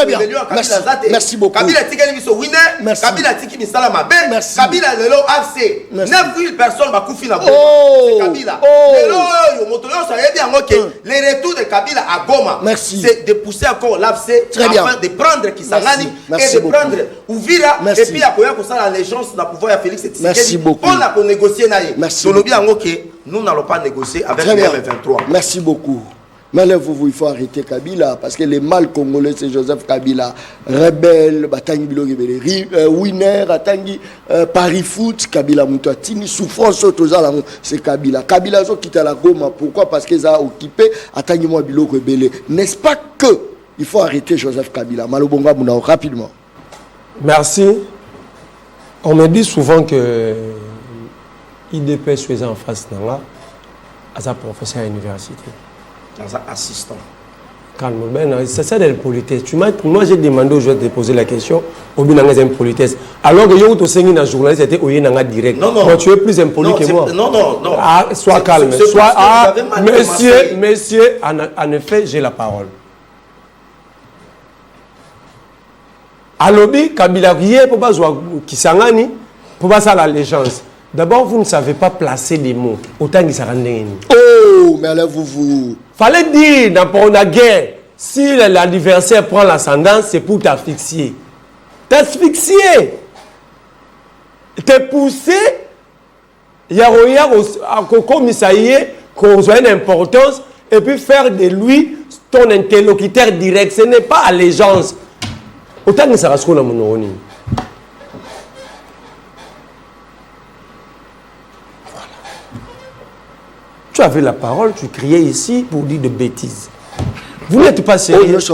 merci beaucoup. Kabila tikeli biso winner, Kabila tiki misala mabe, Kabila lelo FC 9000 personnes ba kufi na c'est Kabila. Lelo yo moto yo ça yebi yango ke les retours de Kabila à Goma c'est de pousser encore l'AFC afin de prendre Kisangani et de prendre Uvira et puis akoya ko ça l'allégeance na pouvoir ya Félix Tshisekedi on a négocier na ye. Tolobi yango ke nous n'allons pas négocier avec le M23. Merci beaucoup. Mais là, il faut arrêter Kabila, parce que les mâles congolais, c'est Joseph Kabila, rebelle, Batangi Bilogi winner, Atangi, Paris Foot, Kabila Moutouatini, souffrance, c'est Kabila. Kabila, ils ont quitté la Goma. Pourquoi? Parce qu'ils ont occupé, Atangi Moi Bilogi Belé. N'est-ce pas que il faut arrêter Joseph Kabila? Malobonga Mounao, rapidement. Merci. On me dit souvent que IDP soit en face d'Anga, à sa professeur à l'université. Dans un assistant. Calme, c'est ça de la politesse. Moi, j'ai demandé aux gens de poser la question, au bout d'un politesse. Alors que yo to sengi na journaliste était au yénanga direct. Non, non. Toi, tu es plus impoli que moi. Non, non, non. Ah, sois calme. Sois, monsieur, en effet, j'ai la parole. Alobi, Kabila Rie, pour pas jouer Kisangani, pour pas ça la légende. D'abord, vous ne savez pas placer des mots. Autant qu'ils s'en rendent. Oh, mais alors vous. Fallait dire, dans la guerre, si l'adversaire prend l'ascendance, c'est pour t'asphyxier. T'asphyxier. Te pousser, il y a un commissariat, qu'on soit une importance, et puis faire de lui ton interlocuteur direct. Ce n'est pas allégeance. Autant que ça reste qu'on a mon. Tu avais la parole, tu criais ici pour dire de bêtises. Vous n'êtes pas sérieux. C'est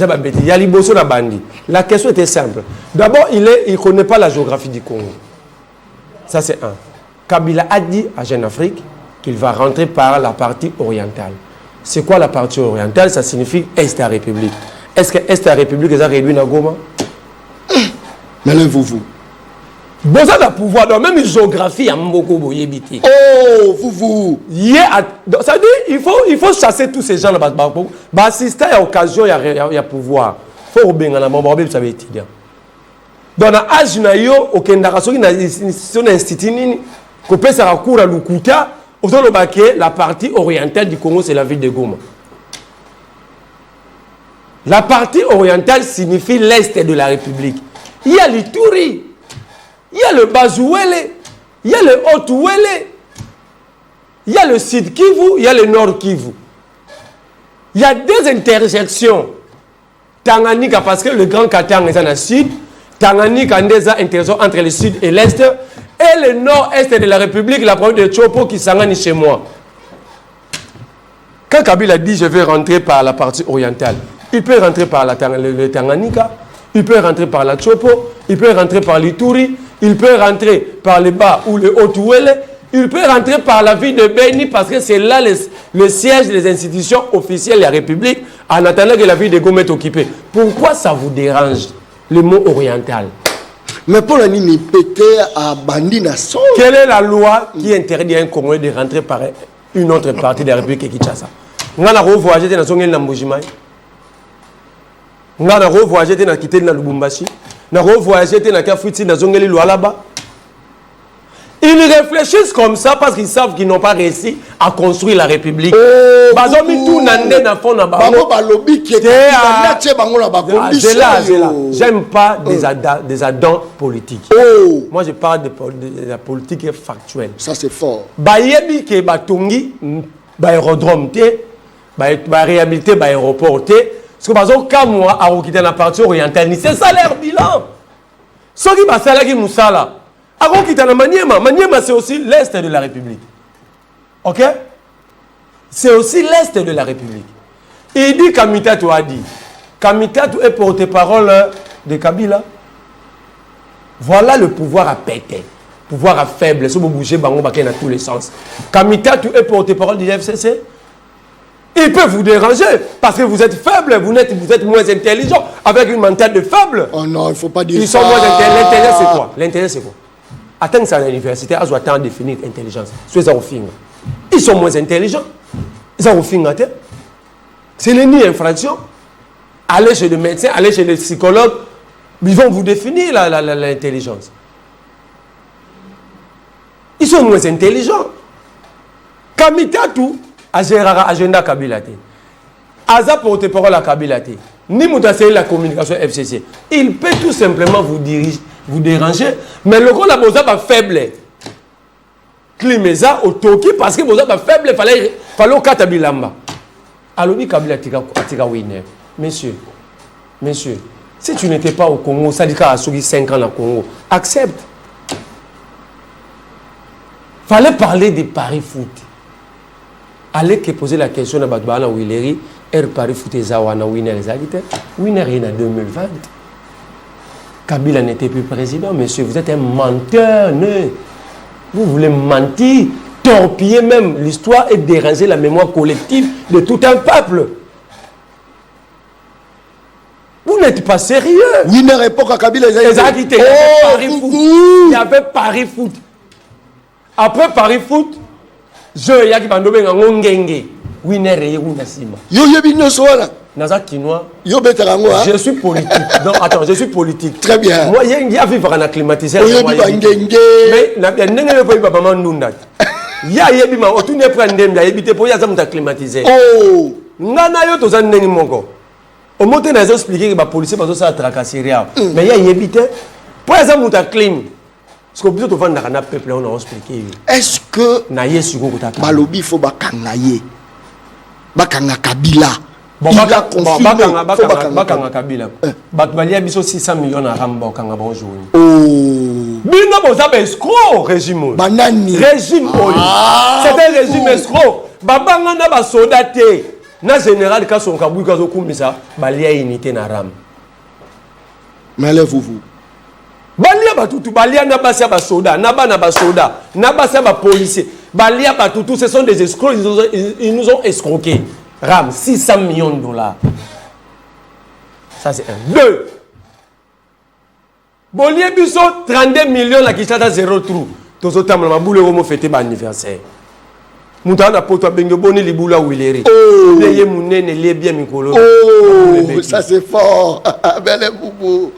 pas bêtise. Il y a l'Iboso la bandi. La question était simple. D'abord, il ne connaît pas la géographie du Congo. Ça, c'est un. Kabila a dit à Jeune Afrique qu'il va rentrer par la partie orientale. C'est quoi la partie orientale? Ça signifie Est de la République. Est-ce que Est de la République est réduit à Goma? Mais là, vous. Bon, ça, le pouvoir, dans même une géographie, il y a beaucoup de yébiti. Oh, vous. Ça dit, il faut chasser tous ces gens là-bas. Bah, assister à l'occasion, il y a pouvoir. Il faut obéir à la mort, ça va être étudiant. Dans l'âge, il y a au Kendaraso, il y a un institut, qu'on peut se recourir à l'Ukuta, la partie orientale du Congo, c'est la ville de Goma. La partie orientale signifie l'Est de la République. Il y a l'Ituri. Il y a le Bazouele, il y a le Haut-Ouele, il y a le Sud Kivu, il y a le Nord Kivu. Il y a des intersections. Tanganyika, parce que le Grand Katang est dans le Sud, Tanganyika a des intersections entre le Sud et l'Est, et le Nord-Est de la République, la province de Chopo qui s'engage chez moi. Quand Kabila dit je vais rentrer par la partie orientale, il peut rentrer par le Tanganyika, il peut rentrer par la Chopo, il peut rentrer par l'Ituri, il peut rentrer par le bas ou le Haut-Ouele, il peut rentrer par la ville de Beni parce que c'est là le siège des institutions officielles de la République en attendant que la ville de Goma est occupée. Pourquoi ça vous dérange, le mot oriental? Mais pour la ligne pété à Bandina Son. Quelle est la loi qui interdit à un Congolais de rentrer par une autre partie de la République de Kinshasa? On a revoyagé dans son île Namboujimaï. On a revoyagé dans quitté dans Lubumbashi. On a revoyagé dans Kafuti dans son île Lualaba. Ils réfléchissent comme ça parce qu'ils savent qu'ils n'ont pas réussi à construire la République. J'aime pas des addons politiques. Moi, je parle de la politique factuelle. Ça, c'est fort. Bayebi ke batungi, aérodrome, réhabilité, aéroport. Parce que par exemple, quand moi, à quitter la partie orientale, c'est ça leur bilan. Ce qui va faire là, Moussala. Avant qu'il t'en Maniema, Maniema c'est aussi l'Est de la République. Ok? C'est aussi l'Est de la République. Il dit Kamitatu a dit. Kamitatu est porte-parole de Kabila. Voilà le pouvoir à péter. Pouvoir à faible. Si vous bougez, bango baké dans tous les sens. Kamitatu est porte-parole du FCC. Il peut vous déranger parce que vous êtes faible, vous êtes moins intelligent avec une mentalité de faible. Oh non, il ne faut pas dire ça. Ils sont moins intelligents. L'intérêt c'est quoi? L'intérêt c'est quoi? Attendre ça à l'université, ils ont attendre de définir l'intelligence. Ils sont moins intelligents. Ils ont fini. C'est une infraction. Allez chez le médecin, allez chez le psychologue, ils vont vous définir l'intelligence. Ils sont moins intelligents. Kamitatu, agenda Kabila. Aza porte-parole à Kabila. Ni Moutassé la communication FCC. Il peut tout simplement vous déranger, mais le gros la bosa va faible. Climeza au Toki parce que bosa va faible, fallait au Katabilamba. Alobi Kabila Tika Winner. Monsieur, si tu n'étais pas au Congo, ça dit qu'à 5 ans au Congo, accepte. Fallait parler des paris foot. Allez que poser la question à Badbana Willeri, paris foot et Zawana Winner les agiteurs. Winner est en 2020. Kabila n'était plus président, monsieur, vous êtes un menteur. Vous voulez mentir, torpiller même l'histoire et déranger la mémoire collective de tout un peuple. Vous n'êtes pas sérieux. Winner époque à Kabila les agiteurs. Il y avait Paris foot. Après Paris foot, je y a qui va nommer un ngenge. Winner et Younasima. Yo yebino sola. Naza Kinois. Yo beterango. Je suis politique. Non, attends, je suis politique. Très bien. Moi, il y a vivre en climatiseur. Mais n'a bien n'engagé pas maman Nunda. Il y a yebima autour ne prendre dem ya yebite pour y avoir un climatiseur. Oh. Ngana yo to za nengi mongo. Au moins tu as expliqué que les policiers vont se tracasser. Mais il y a yebite pour y avoir un clim. Parce que vous êtes vendre dans peuple on a expliqué. Est-ce que naye sugo kutaka. Balobi faut bakangaye. Bakanga Kabila. Bon, bakanga Kabila. Batbalia biso 600 millions à Rambo kanga bonjour. Oh. Bino boza escroc régime. Banani. Régime c'est un régime escroc. Babanga na ba soldat te. Na général ka son kabu ka zo kumisa balia unité na Ram. Mais lève-vous. Balia batutu balia na basa ba soldat, na ba soldat, na basa ba policier. Balia batutu ce sont des escrocs, ils nous ont escroqués. Ram, 600 millions de dollars. Ça, c'est un. 2. Bolie Bisso, 32 millions, la Kishata, 0 trou. Tous autant, ma boule, on fêté mon anniversaire. Moutana, pour toi, Bengo, Boni, les boules, Willeri. Oh, les mounés, les bien, Mikolo. Oh, ça, c'est fort. Belle boubou.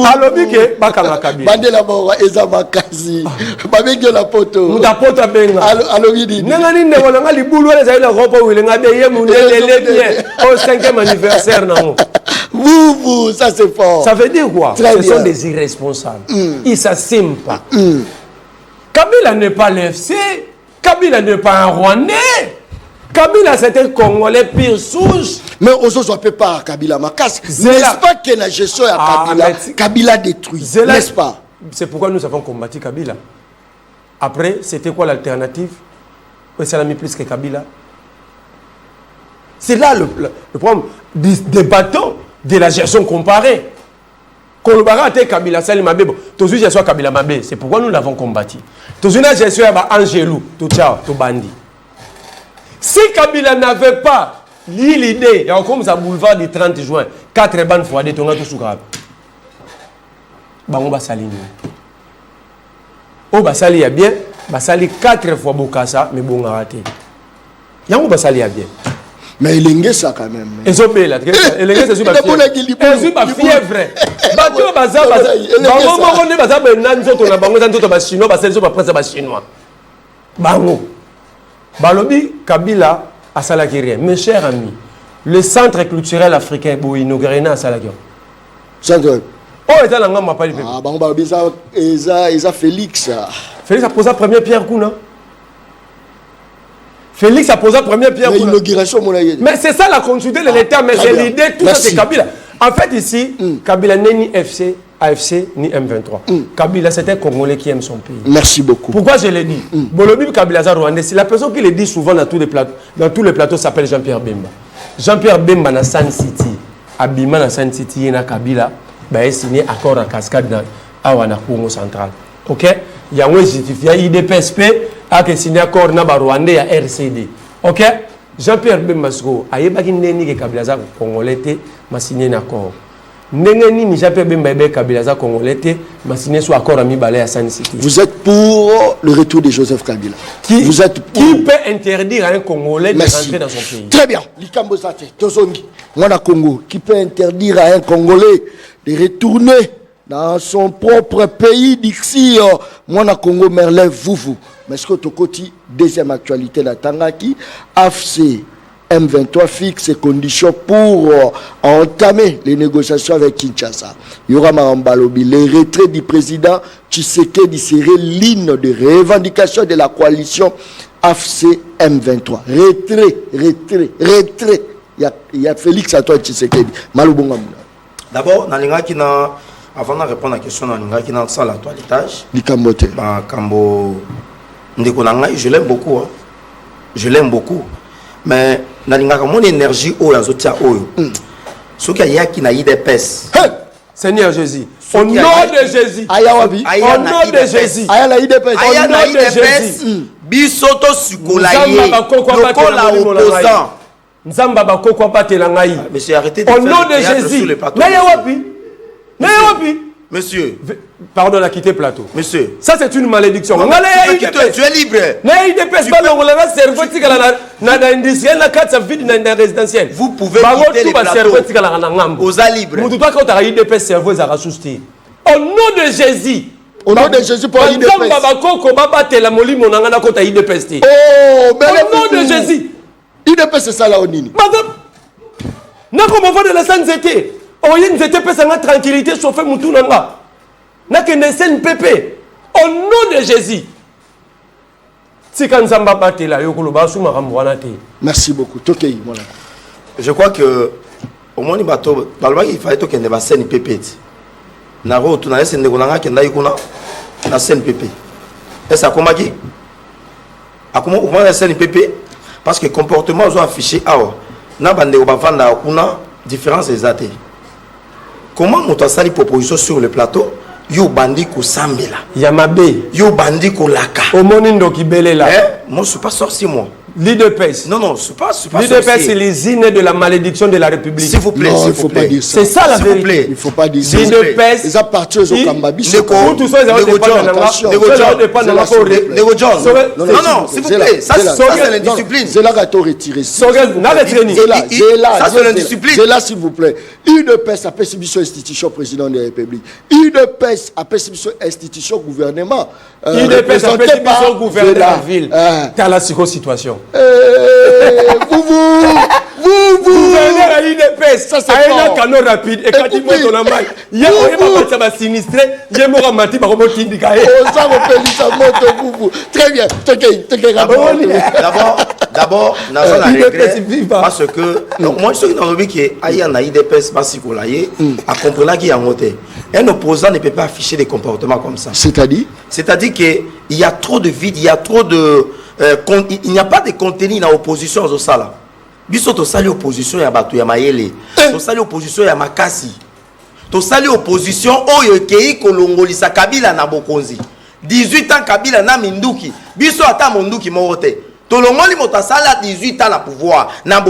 Alobike bakanga Kabila. Bandela bawa eza makasi. Babenge la poto. Muta poto benga. Alobidi. Nangani ndeko nanga libulu les aïla ropo wilenga be ye munele bien au 5e anniversaire nango. Vous, ça c'est fort. Ça veut dire quoi? Très Ce bien. sont des irresponsables. Ils s'assument pas. Kabila n'est pas l'FC. Kabila n'est pas un Rwandais. Kabila c'est un Congolais pire souche. Mais aux autres, on ne peut pas Kabila Makas. N'est-ce pas que la gestion à Kabila, Kabila détruit? N'est-ce pas? C'est pourquoi nous avons combattu Kabila. Après, c'était quoi l'alternative? C'est la mis plus que Kabila. C'est là le problème. Débattons de la gestion comparée. Kolobara était Kabila Sali Mabé. Tous les gestion Kabila Mabé. C'est pourquoi nous l'avons combattu. Tous les gestion Angelou, tout ciao, tout bandi. Si Kabila n'avait pas l'idée, il y a comme ça boulevard du 30 juin, 4 bandes fois de tonga tout soukab. Bango basali ni. Oh basali ya bien, basali 4 fois Bokassa, mais bon raté. Yango basali ya bien. Mais il est ça quand même. Et so bela, il est c'est pas fièvre. Bato baza baza. Bango bango ne baza benan zo to na bango za to ba chinois, basali so ba presse ba chinois. Bango. Balobi Kabila à Salakirien. Mes chers amis, le centre culturel africain est inauguré à Salakirien. Centre. Oh, et là, on m'a pas dit. Ah, bon, bah, ça Félix. Félix a posé la première pierre, Kouna. Félix a posé la première pierre, Kouna. L'inauguration, mon aïe. Mais c'est ça la continuité de l'État, mais c'est l'idée, tout ça, c'est Kabila. En fait, ici, Kabila n'est ni FC, AFC, ni M23. Kabila, c'est un Congolais qui aime son pays. Merci beaucoup. Pourquoi je l'ai dit? Bolobi Kabila Rwandais, c'est la personne qui le dit souvent dans tous les plateaux s'appelle Jean-Pierre Bemba. Jean-Pierre Bemba dans San City, Abima dans San City, il y a Kabila, il a signé accord à cascade dans Awana Congo central. Ok? Il y a un justifié, IDPSP, a signé accord dans Rwandais à RCD. Ok? Jean-Pierre Bemba, il y a un Kabila Congolais, m'a signé un accord. Nengeni Jean-Pierre Bemba Kabila Congolais, m'a signé sur accord à Mibale à San City. Vous êtes pour le retour de Joseph Kabila? Vous êtes pour... Qui peut interdire à un Congolais de rentrer dans son pays? Très bien. Likambo Sate, Tozongi, Mwana Congo, qui peut interdire à un Congolais de retourner dans son propre pays d'ici, Mwana Congo, Merlin, vous. Mais ce que Tokoti, deuxième actualité, la Tangaki, AFC, M23 fixe ses conditions pour entamer les négociations avec Kinshasa. Yora Marambalobi, le retrait du président Tshisekedi serait l'hymne de revendication de la coalition AFC M23. Retrait. Il y a Félix Antoine Tshisekedi. Malubonga Mouna. D'abord, avant de répondre à la question, dans la toilettage. Likambote. Je l'aime beaucoup. Hein. Je l'aime beaucoup. Mais mon énergie, ce qu'il y a qui n'a eu des pèses. Seigneur Jésus. Au nom de Jésus. Ayawabi. Au nom de Jésus. Ayala IDPS. Au nom de Jésus. Bisoto Sukolaye. Lokola opposant. Nzamba bakoko patela ngai. Monsieur, arrêtez de au faire nom le de théâtre Jésus. sur le plateau. Monsieur. Pardon, a quitté plateau. Monsieur. Ça c'est une malédiction. Tu es libre. Vous pouvez quitter les plateaux. Vous êtes libre. Au nom de Jésus. Au nom de Jésus pour IDPS. Au nom de Jésus. IDPS c'est ça là au Nini. De la santé. Oyen zete pesa nga tranquillité chauffer mutu nanga. Na kende SNPP. Au nom de Jésus. Tika nzamba batela yokolo basu makambo wana te. Merci beaucoup. Tokei voilà. Je crois que au moins bato balba il fallait que ne ba SNPP. Na ro tu na SNPP konanga kenda yikuna na SNPP. Et ça komaki? Akoma au moins SNPP parce que comportement ont affiché awa. Na bande ko bavanda kuna différence exacte. Comment on a sali proposition sur le plateau? Yo bandi ko sambela. Yamabe. Yo bandi ko laka. Omonindo kibelela. Moi je suis pas sorcier moi. L'IDPS. Non, je suis pas l'IDPS c'est les innées de la malédiction de la République. S'il vous plaît, non, il faut pas dire ça. C'est ça la vérité. Il faut pas dire ça. L'IDPS. Les appartiens au Kambabi. Non, s'il vous plaît. Ça c'est l'indiscipline. C'est là que retiré. Ça c'est l'indiscipline. C'est là s'il vous plaît. UDPS a perception institution président de la République. UDPS a perception institution gouvernement. UDPS a perception gouvernement de la ville. T'as la situation. Vous gouverneur à l'IDPS, ça c'est un canot rapide et quand il monte dans la main, il y a un peu sinistré, il y a un peu mati par rapport très bien. D'abord, parce que moi je suis dans le but qui est aïe en IDPS Basikolaye à comprendre qu'il y a un moteur. Un opposant ne peut pas afficher des comportements comme ça. C'est-à-dire qu'il y a trop de vide, il y a trop de il n'y a pas de contenu dans l'opposition aux Osala. Biso to sali opposition ya batu ya mayele. To sali opposition ya makasi. To sali opposition oyo kei kolongolisa Kabila na bokonzi. 18 ans Kabila na minduki. Biso ata monduki mote. To longoli motasala 18 ans na pouvoir na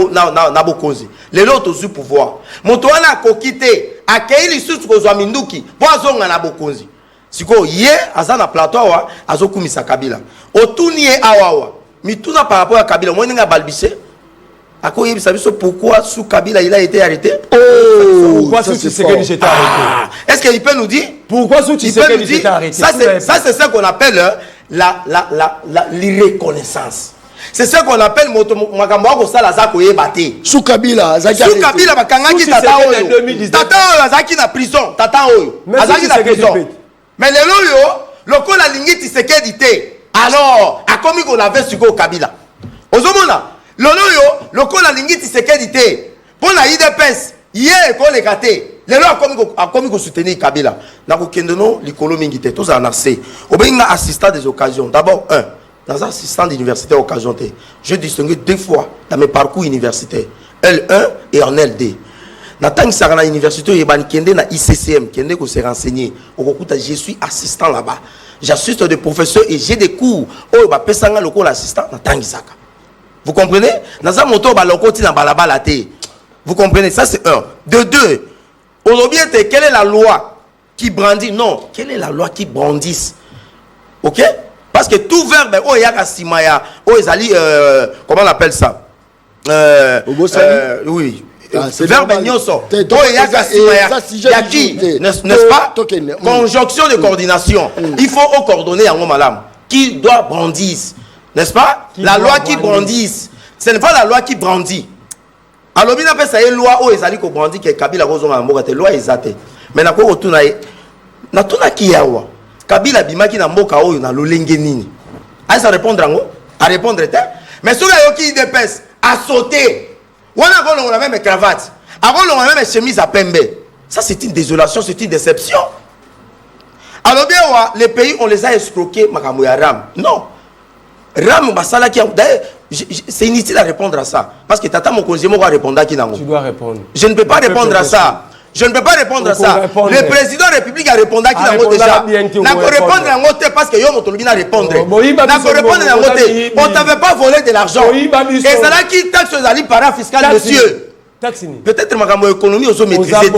bokonzi. Lelo to zu pouvoir. Moto wana kokite akei lisusu kozwa minduki po azonga na bokonzi. Siko ye azana plateau wa azokumisa Kabila. Otunie awawa. Mituna par rapport à Kabila moi ninga balbise. Pourquoi sous Kabila il a été arrêté? Pourquoi sous Tshisekedi s'est arrêté? Est-ce qu'il peut nous dire? Pourquoi sous Tshisekedi s'est arrêté? Ça c'est ce qu'on appelle l'irreconnaissance. C'est ce qu'on appelle Makambo Salazako Yebate. Sous Kabila bakangaki tata oyo. Tata oyo azaki na prison, tata oyo. Azaki na prison. Mais le loyo, lokola lingi Tshisekedi te. Alors, a commis qu'on avait sur Kabila. Ozomona Lolo yo, lokola lingi Tshisekedi te. Pour la IDPS, hier ko le kate. Le lo a commis ko soutenir Kabila. Na ko kendono likolo mingi te. Tous en assez. Obenga assistant des occasions. D'abord dans un assistant d'université occasion te. J'ai distingué 2 fois dans mes parcours universitaires. L1 et en LD. Na tangi sara na université yebani kende na ICCM kende ko se renseigner. Okokuta je suis assistant là-bas. J'assiste des professeurs et j'ai des cours. Oh ba pesanga lokola assistant na tangi saka. Vous comprenez? Vous comprenez? Ça c'est 1. De 2, aujourd'hui, quelle est la loi qui brandit? Non, quelle est la loi qui brandisse? Ok? Parce que tout verbe, oh, il y a Simaya, oh, comment on appelle ça? Oui. Verbe nyoso. Oh, il y a Simaya. Il y a qui? N'est-ce pas? Conjonction de coordination. Il faut coordonner en malam. Qui doit brandir? N'est-ce pas? La loi qui brandisse. Ce n'est pas la loi qui brandit. Alors, il y a une loi où ils ont brandi que Kabila a une loi exacte. Mais il y a une loi qui Kabila bimaki na mboka oyo na lolenge nini. Aïe ça répondre en haut. à répondre. Mais ceux qui dépassent, à sauter, on a la même cravate, on a la même chemise à pembe. Ça, c'est une désolation, c'est une déception. Alors bien, les pays, on les a escroqués, Ram. Non. Ram, c'est inutile à répondre à ça. Parce que Tata Mokonzemo va répondre à qui. Tu dois répondre. Je ne peux pas répondre à ça. Je ne peux pas répondre à ça. Le président de la République a répondu à qui déjà. N'a pas répondre à l'autre parce que Yom Tolobina répondre. N'a pas répondre à l'autre. On ne t'avait pas volé de l'argent. Et ça là qui taxe aux alliés parafiscales, monsieur. Peut-être que l'économie aux hommes maîtrisés.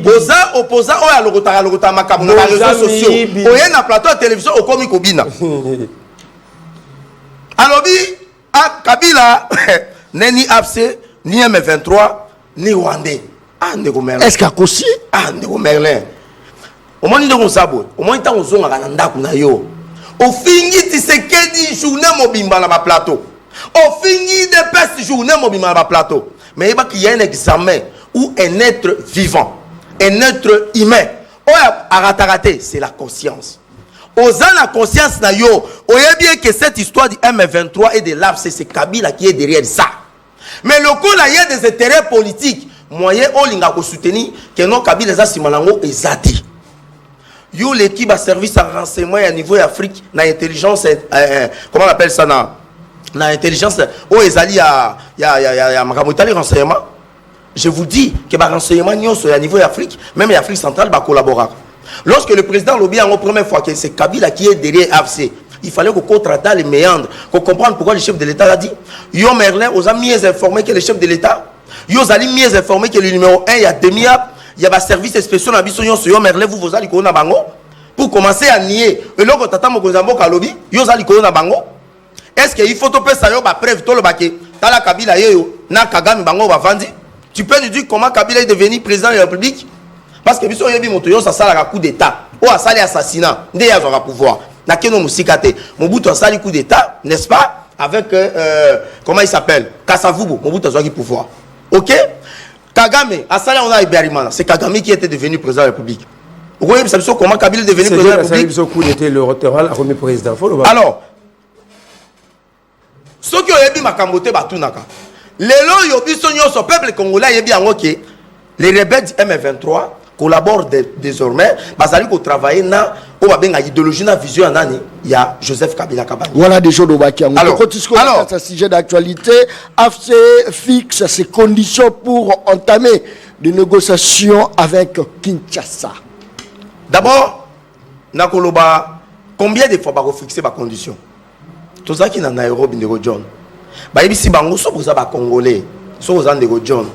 Aux opposants, à l'Ogota, Macabou, dans les réseaux sociaux. Au y a un plateau de télévision au Komi Kobina. Alors, Kabila, ni AFC, ni M23, ni Rwandais. Ah, Ndeko Merlin. Est-ce qu'il y a aussi? Ah, Ndeko Merlin. Au moins, Ndeko Sabo. Au moins, on zone à Nanda Kunayo. Au fini, tu sais que 10 journées, mobimba na plateau. Au fini, de peste journée, mobimba na plateau. Mais il y a un examen où un être vivant, un être humain, c'est la conscience. Osant la conscience, on a bien que cette histoire du M23 et de l'AFC, c'est Kabila qui est derrière ça. Mais le coup, il y a des intérêts politiques. Moyen, on a soutenu que non, Kabila est simalango et zati. Yo l'équipe a service à renseignement à niveau Afrique, na intelligence, comment on appelle ça, na intelligence, oh, ezali ya makamotali renseignement. Je vous dis que les renseignements sont à niveau Afrique, même l'Afrique centrale va collaborer. Lorsque le président Lobi a la première fois que c'est Kabila qui est derrière AFC, il fallait qu'on contrate les méandres, qu'on comprenne pourquoi le chef de l'État a dit. Yo Merlin, aux a mieux informé que le chef de l'État. Yo allez mieux informé que le numéro 1, il y a demi il y a un service spécial dans Yo Merlin, vous allez corona bango pour commencer à nier. Et là, quand on a un lobby, yo allez corona bango. Est-ce qu'il faut que ça y preuve tout le baquet? T'as la Kabila na Kagame bango va vendre. Tu peux nous dire comment Kabila est devenu président de la République? Parce que biso yebi moto yo ça sala un coup d'état. Ou a sali assassinat. Ndé ya zora pouvoir. Na keno musikate. Mobutu a sali coup d'état, n'est-ce pas? Avec comment il s'appelle? Kasavubu. Mobutu a zora pouvoir. OK? Kagame a sali on a Iberimana. C'est Kagame qui était devenu président de la République. Vous voyez comment Kabila est devenu président de la République? C'est coup d'état le retoral a remis président. Alors ce qui est bien makambote batunaka. Lelo yo biso nyoso peuple congolais yebi yango ke les rebelles du M23 collaborent désormais basali ko travailler na o ba benga idéologie na vision nani ya Joseph Kabila Kabila. Voilà des choses de Bakiango. Alors, c'est un sujet d'actualité. AFC fixe ses conditions pour entamer des négociations avec Kinshasa. D'abord, nakoloba combien de fois ba fixer ba conditions? Tout ça qui est en Nairobi, Ndeko John. Bah, ici, bango, so vous avez Congolais, so vous avez Ndeko John,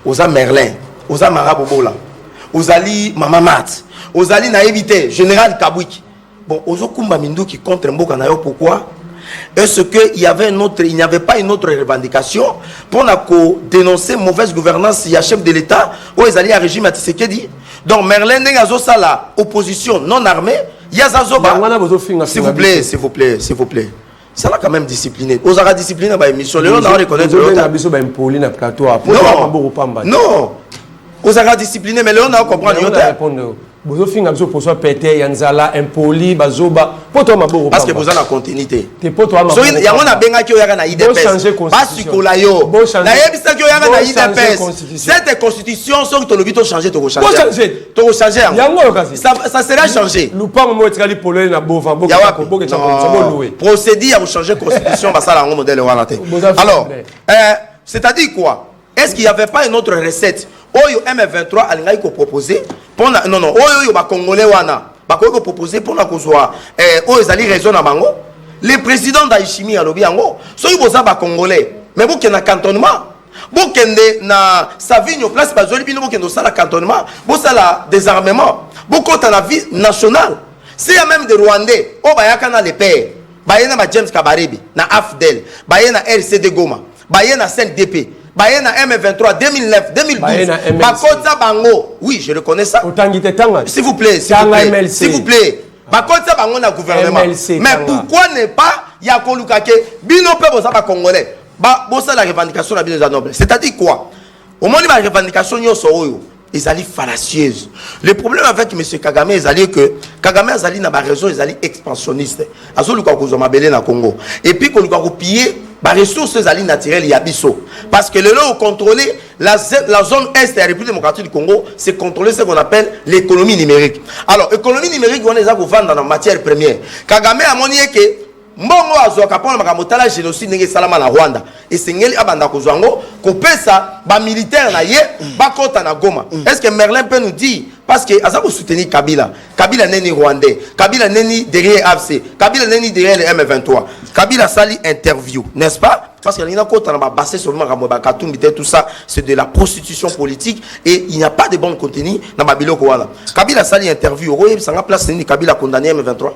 vous avez Merlin, vous avez Marabobola, vous avez Mamamat, vous avez Naïbité, Général Kabouik. Bon, vous avez Kumba Mindou qui contre Mboka Nayo, pourquoi? Est-ce qu'il y avait il n'y avait pas une autre revendication pour dénoncer mauvaise gouvernance, il y a chef de l'État, ou ils allaient à régime à Tshisekedi? Donc, Merlin, Nengazo Sala, opposition non armée, Yazazoba. S'il vous plaît, s'il vous plaît, s'il vous plaît. Ça l'a quand même discipliné. Vous avez discipliné dans l'émission. Les gens ont reconnaître le non. Vous avez discipliné, mais les gens ont compris le parce que vous avez la continuité. Il y a un benga qui a IDPS. Pas sur cette constitution, si tu le changer, tu vas changer. Ça sera changé. Procédé à changer la constitution. Alors, c'est-à-dire quoi? Est-ce qu'il n'y avait pas une autre recette? Oyo M23 a proposé pour non non oyo ba congolais wana ba ko proposer pour na kozwa oyo ezali raison na bango le président d'Aïchimi a lobi yango so yo boza ba congolais mais bo na cantonnement bo kende na Savigno place bazoli bino bo kende sala cantonnement bo sala désarmement bo kota na vie nationale c'est même des Rwandais o ba yakana les pères ba yena ba James Kabarebe na AFDEL ba yena RCD Goma ba yena CNDP Bayena M23 2009 2012 Bakota Bango. Oui, je reconnais ça. S'il vous plaît, s'il vous plaît. S'il vous plaît. Bakota Bango na gouvernement. Mais pourquoi ne pas Yakolukake bino pe boza ba congolais. Ba bosa la revendication na bino za noble. C'est-à-dire quoi? Au moment de la revendication yo so oyo. ezali fallacieuse. Le problème avec M. Kagame ezali que Kagame ezali na ba raison ezali expansionniste. Azo luka ko mabele na Congo. Et puis ko luka ko piller ba ressources ezali naturelles ya biso. Parce que le lot contrôler la zone est de la République démocratique du Congo, c'est contrôler ce qu'on appelle l'économie numérique. Alors, économie numérique on eza ko vendre dans matière première. Kagame a moni que mbongo azoka pona makamotala génocide ndenge salama na Rwanda esengeli abanda kozwango kopesa ba militaire na ye bakota na Goma. Est-ce que Merlin peut nous dire parce que azako soutenir Kabila neni rwandais, Kabila neni derrière AFC, Kabila neni derrière le M23. Kabila sali interview, n'est-ce pas? Parce qu'il y a un côté basé sur tout ça, c'est de la prostitution politique et il n'y a pas de bon contenu dans Babilo Kouala. Kabila sali interview, ça a place Kabila condamné M23.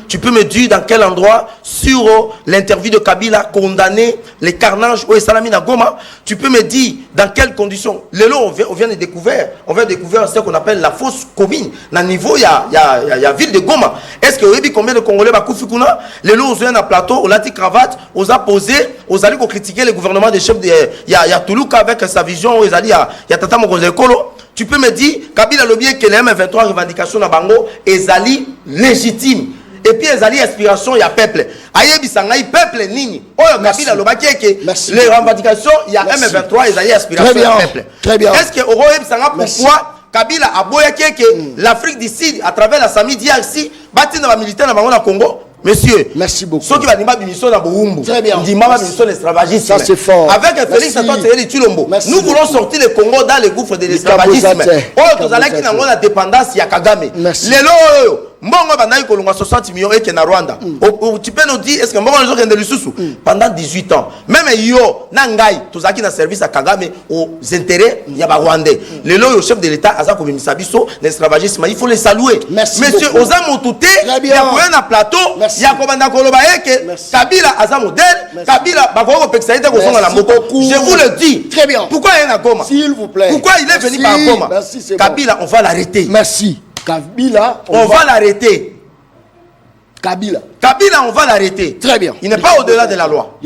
Tu peux me dire dans quel endroit, sur l'interview de Kabila, condamné les carnages au Salamina Goma, tu peux me dire dans quelles conditions. Le lot, on vient de découvrir ce qu'on appelle la fausse commune. Dans le niveau, il y a ville de Goma. Est-ce que vous savez combien de Congolais Bakoufikuna? Le lot, on vient à plateau, on a dit cravate, on a posé, on a dit qu'on critiquait le gouvernement des chefs de. Il y a Toulouka avec sa vision, il y a Tata Mokonzekolo. Tu peux me dire, Kabila le bien que les M23 revendications dans Bango, ezali légitime. Et puis les aspirations, il y a peuple. Ayebi sangai peuple nini. Oh, Kabila le baké que les revendications, il y a M23, les aspirations, il y a peuple. Très bien. Est-ce que Oroyebi sanga pourquoi Kabila a boyaké que l'Afrique du Sud, à travers la Sami DRC, bâti dans la militaire dans le Congo? Monsieur, merci beaucoup. Ceux qui vont dire mission dans Boumbu, très bien. Dit maman mission l'esclavagisme. Ça c'est fort. Avec Félix Antoine Tshisekedi Tshilombo, nous voulons sortir le Congo dans le gouffre de l'esclavagisme. Oh, nous allons qui dans la dépendance il y a Kagame. Les lots, mbongo bandayi kolonga 60 millions et na Rwanda. Tu peux nous dire est-ce que mbongo les gens de l'Isusu pendant 18 ans. Même yo nangai tozaki na service à Kagame aux intérêts ya ba Rwandais. Les lots chef de l'État aza ko bimisa biso l'esclavagisme, il faut les saluer. Monsieur Oza Moutouté, il y a un plateau. Kabila aza modèle, Kabila bakoko pexaïté ko songa la moko. Je vous le dis. Très bien. Pourquoi il est à Goma? S'il vous plaît. Pourquoi il est venu par Goma? Kabila, on va l'arrêter. Merci. Kabila, on va l'arrêter. Kabila, on va l'arrêter. Très bien. Il n'est pas au-delà de la loi.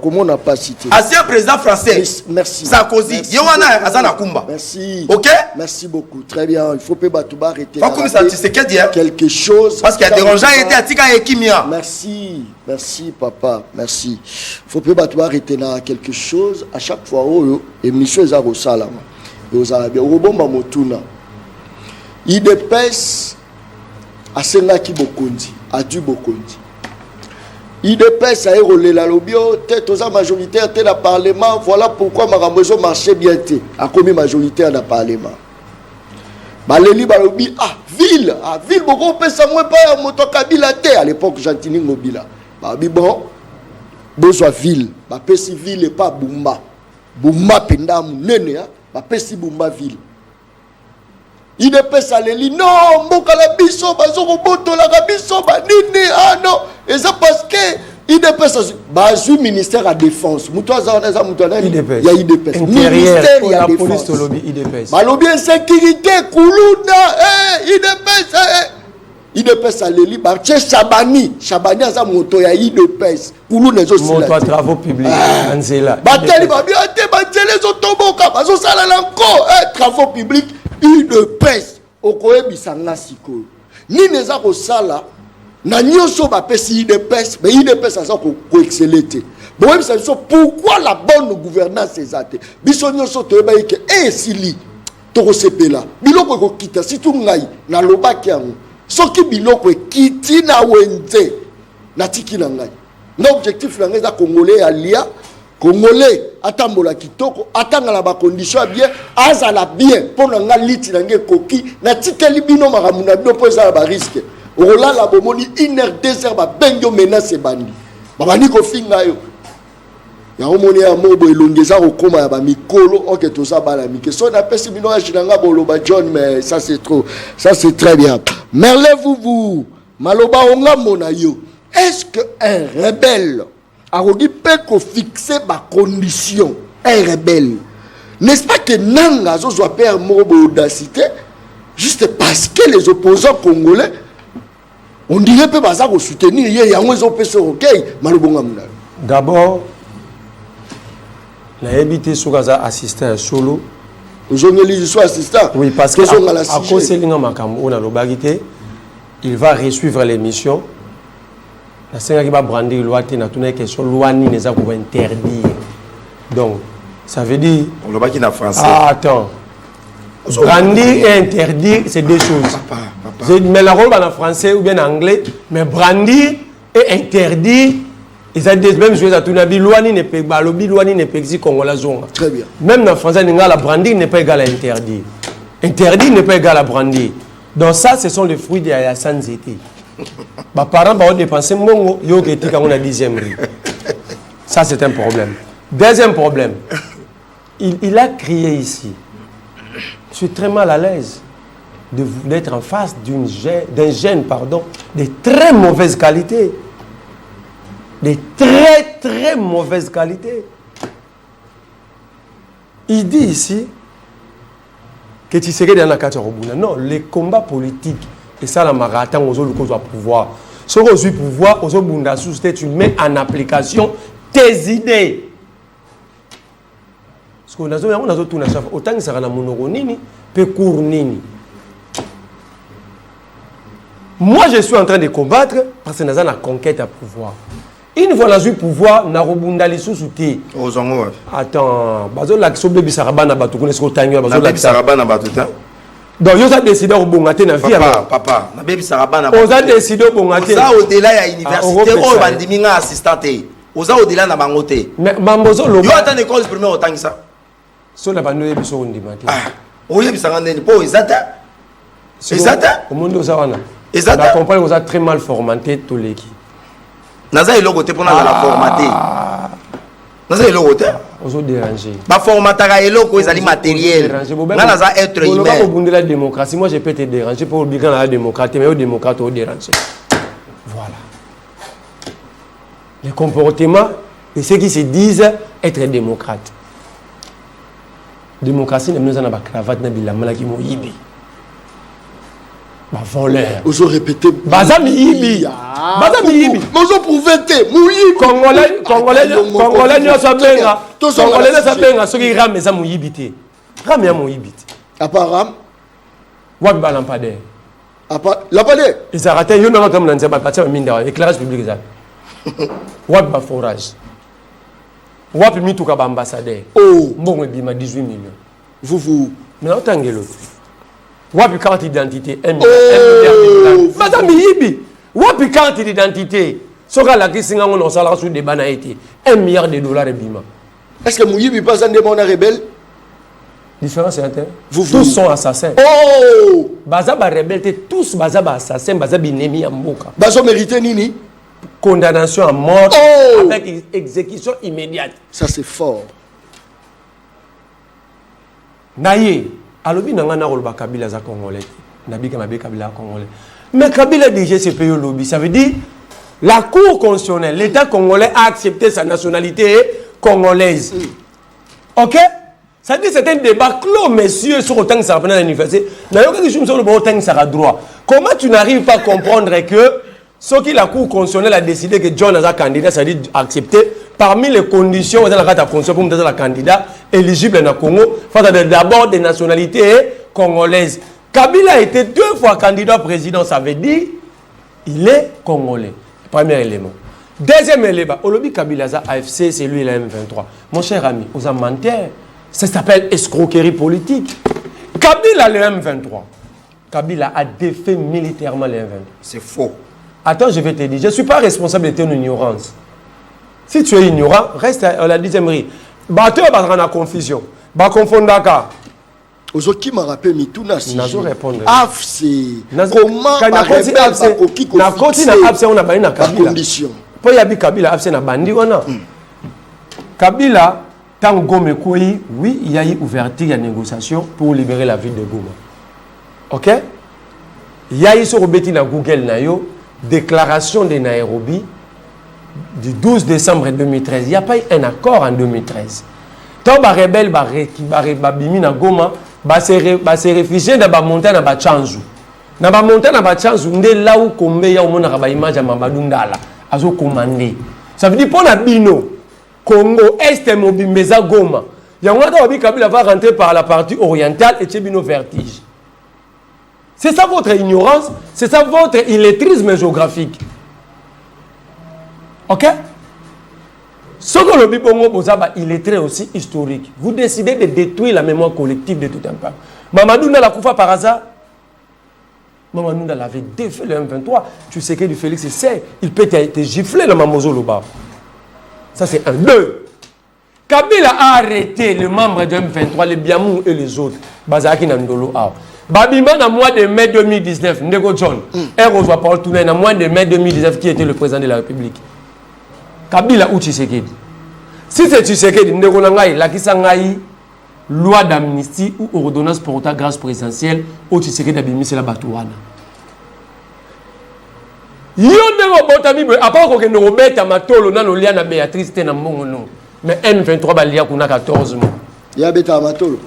Comment on n'a pas cité? Ancien président français. Merci. Sarkozy. Yowana Azana Kumba. Merci. Ok? Merci beaucoup. Très bien. Il faut pas arrêter. Pas comme ça, tu sais quelque chose. Parce qu'il y a des gens qui étaient à Tika et Kimia. Merci. Merci, papa. Merci. Il faut pas arrêter là quelque chose. À chaque fois, émission est au Salama. Aux Arabes. Au Bomba Motuna. Il dépêche. Asengaki Bokondi, Adu Bokondi. Il dépêche à Erolé la Lobio, tête aux majoritaires, tête à Parlement. Voilà pourquoi Maramozo marchait bien. A commis majoritaire dans le Parlement. Baléli Balobi, ville, beaucoup de personnes ne pas moto Kabila à l'époque, Gentini Mobila. Babi bon, besoin ville. Bapesi ville et pas Bumba. Bumba Penda Mounene, Bapesi Bumba ville. Il ne peut pas aller non, mboka la biso, bazoko boto la biso, nini, non. Et c'est parce que il ne peut pas bazu ministère à défense. Il y a IDPS. Ministère de la police de lobby IDPS. Lobby sécurité, Koulouna, il ne peut pas aller Barché Chabani a sa moto ya IDPS. Koulouna est aussi là. Moto à travaux publics. Anzela. Bateli babi ate bateli zotoboka, bazo sala lanko, travaux publics. Une peste au Koebisanga Siko. Ni neza ko sala na nyoso ba pesi de peste, mais une peste ça ko exceller. Bon ça pourquoi la bonne gouvernance ezate. Biso nyoso to ba ke sili to ko sepela. Biloko ko kita situ ngai na lobaki yango. Soki biloko kiti na wenze na tiki na ngai. Na objectif na ngai za Congolais alia Congolais atambola kitoko atanga la ba condition bien azala bien pour nga liti na nge koki na tikeli bino makamuna bino po za ba risque ola la bomoni 1 heure 2 heures ba bengo menace bandi babani ko finga yo ya omoni ya mobo elongeza ko koma ya ba mikolo oke to za bala mike so na pesi bino ya chinanga boloba John mais ça c'est trop ça c'est très bien Merlin vous maloba onga mona yo est-ce que un rebelle Arogi peut fixer ma condition, un rebelle. N'est-ce pas que Nanga soit père mobo audacité, juste parce que les opposants congolais, on dirait que Baza va soutenir, il y a un opposant ok, malobonga D'abord, la habité sur Gaza assisté à solo, je suis assistant. Oui, parce que à cause de il va resuivre l'émission. La Seigneur qui va brandir loi, il a une question, loi ni les a interdire. Donc, ça veut dire. On le qui en français. Ah, attends. Brandir et interdire, c'est deux choses. Je mets la rôle en français ou bien en anglais, mais brandir et interdire, ils ont des mêmes choses à tout le monde. Loi ni ne peut pas, loi ni ne peut pas, Congolais. Très bien. Même en français, la brandir n'est pas égal à interdire. Interdire n'est pas égal à brandir. Donc ça, ce sont les fruits de la sanité. Mes parents vont dépenser mon yo qui est on a 10e rue. Ça, c'est un problème. Deuxième problème, il a crié ici. Je suis très mal à l'aise d'être en face d'un gène, de très mauvaise qualité. De très, très mauvaise qualité. Il dit ici que tu serais dans la carte. Non, les combats politiques, et ça, la marathon, aux autres, aux pouvoir. Ce qu'on a pouvoir, aux autres, tu mets en application tes idées. Parce qu'on a tout autant que ça a monoronini, peu court nini. Moi, je suis en train de combattre parce que nous avons la conquête à pouvoir. Une fois que nous avons pouvoir, nous avons bundali sous-souté. Attends, bazo la sobe bisarabana batu connais ko tanyo bazo la bisarabana batu ta. Donc yo a décidé au bongate na vie papa, na baby sarabana. On a décidé au bongate. Ça au-delà ya université o bandiminga assistanté. Oza au-delà na bangote. Mais mambozo lo. Yo attend école primaire otangisa. So la banu ebiso ndimate. Ah, oye bisanga ndeni po ezata. Ezata? Au monde oza wana. Ezata. La compagnie oza très mal formaté tout l'équipe. Naza eloko te pona la formater. Naza eloko te. Ozo déranger. Ba formataka eloko ezali matériel. Naza être humain. Au bout de la démocratie, moi je peux te déranger pour obliger la démocratie, mais au démocrate au déranger. Voilà. Les comportements de ceux qui se disent être démocrates. Démocratie, nous avons une cravate, nous avons une ibi. Bah voleur. Ozo répéter. Bazami ibi. Bazami ibi. Ozo prouver te. Mouyibi. Congolais ne sabenga. Congolais ne sabenga. Ceux qui rament ça mouyibité. Rame ya mouyibité. À part ram. Wab balampade. À part lampade. Ils arrêtent. Yo n'ont pas comme pas partir minda. Éclairage public ça. Wab ba forage. Wab mi tout ka ambassadeur. Oh. Bon bima 18 millions. Vous. Mais autant que l'autre. Wapi carte d'identité 1 milliard. Madame Yibi. Wapi carte d'identité. Soka la kisinga on salaire sur des banaïté. 1 milliard de dollars et bima. Est-ce que Mouyibi pas un démon rebelle? Différence c'est interne. Tous sont assassins. Oh! Bazaba rebelle tous bazaba assassins, bazaba binemi ya mboka. Bazo mérité nini? Condamnation à mort avec exécution immédiate. Ça c'est fort. Naye alobi nanga na roloba Kabila za congolais nabika mabe Kabila congolais mais Kabila déjà c'est payé lobby, ça veut dire la cour constitutionnelle, l'état congolais a accepté sa nationalité congolaise. OK, ça dit c'est un débat clos messieurs sur autant que ça pendant l'université d'ailleurs quelque chose sur le autant que ça a droit. Comment tu n'arrives pas à comprendre que ce qui la cour constitutionnelle a décidé que John a candidat, ça dit accepter parmi les conditions dans la carte constitution pour être candidat éligible dans le Congo, il faut d'abord des nationalités congolaises. Kabila a été 2 fois candidat président, ça veut dire il est congolais. Premier élément. Deuxième élément, Olobi Kabila AFC, c'est lui la M23. Mon cher ami, aux amateurs, ça s'appelle escroquerie politique. Kabila le M23. Kabila a défait militairement le M23. C'est faux. Attends, je vais te dire, je ne suis pas responsable de ton ignorance. Si tu es ignorant, reste à la 10e rue. Bateau va rendre la confusion. Va confondre Dakar. Aujourd'hui, qui m'a rappelé Mitouna si je répondre. AFC. Comment on a pas une condition. Pour y avoir Kabila, AFC n'a bandi ou non. Kabila, tant Goma Koui, oui, il y a eu ouverture à négociation pour libérer la ville de Goma. OK? Il y a eu sur Robetina Google Nayo, déclaration de Nairobi du 12 décembre 2013. Il n'y a pas eu un accord en 2013. Tant que les rebelles bimi na Goma, se réfugier dans la montagne na Chanzu. Dans la montagne na Chanzu, ndé là où kombe ya omona ka image ya Mamadou Ndala azo commandé. Ça veut dire pour la bino Congo Est Mobimbeza Goma. Yangwata Wabi Kabila va rentrer par la partie orientale et Tchébino vertige. C'est ça votre ignorance, c'est ça votre illettrisme géographique. Ok? Ce que le Bibongo Bozaba, il est très aussi historique. Vous décidez de détruire la mémoire collective de tout un peuple. Mamadou n'a la Koufa par hasard. Mamadou n'a l'avait défait le M23. Tu sais que du Félix c'est, il peut te gifler le Mamozo Loba. Ça c'est un. Deux. Kabila a arrêté les membres de M23, les Biamou et les autres. Bazaki Nandolo A. Babima, dans le mois de mai 2019, Ndego John, et Rosoa Paul Tounen, dans le mois de mai 2019, qui était le président de la République. Kabila ou Tshisekedi. Si c'est Tshisekedi, Ndego Nangaï, la Kisangaï, loi d'amnistie ou ordonnance portant grâce présidentielle, ou Tshisekedi Abimi, c'est la Batouana. Yo Ndego Botami, à part que nous remettons à Matolo, nous avons Béatrice, mais M23 Balia, qu'on a 14 mois. Il y a Beta Matolo.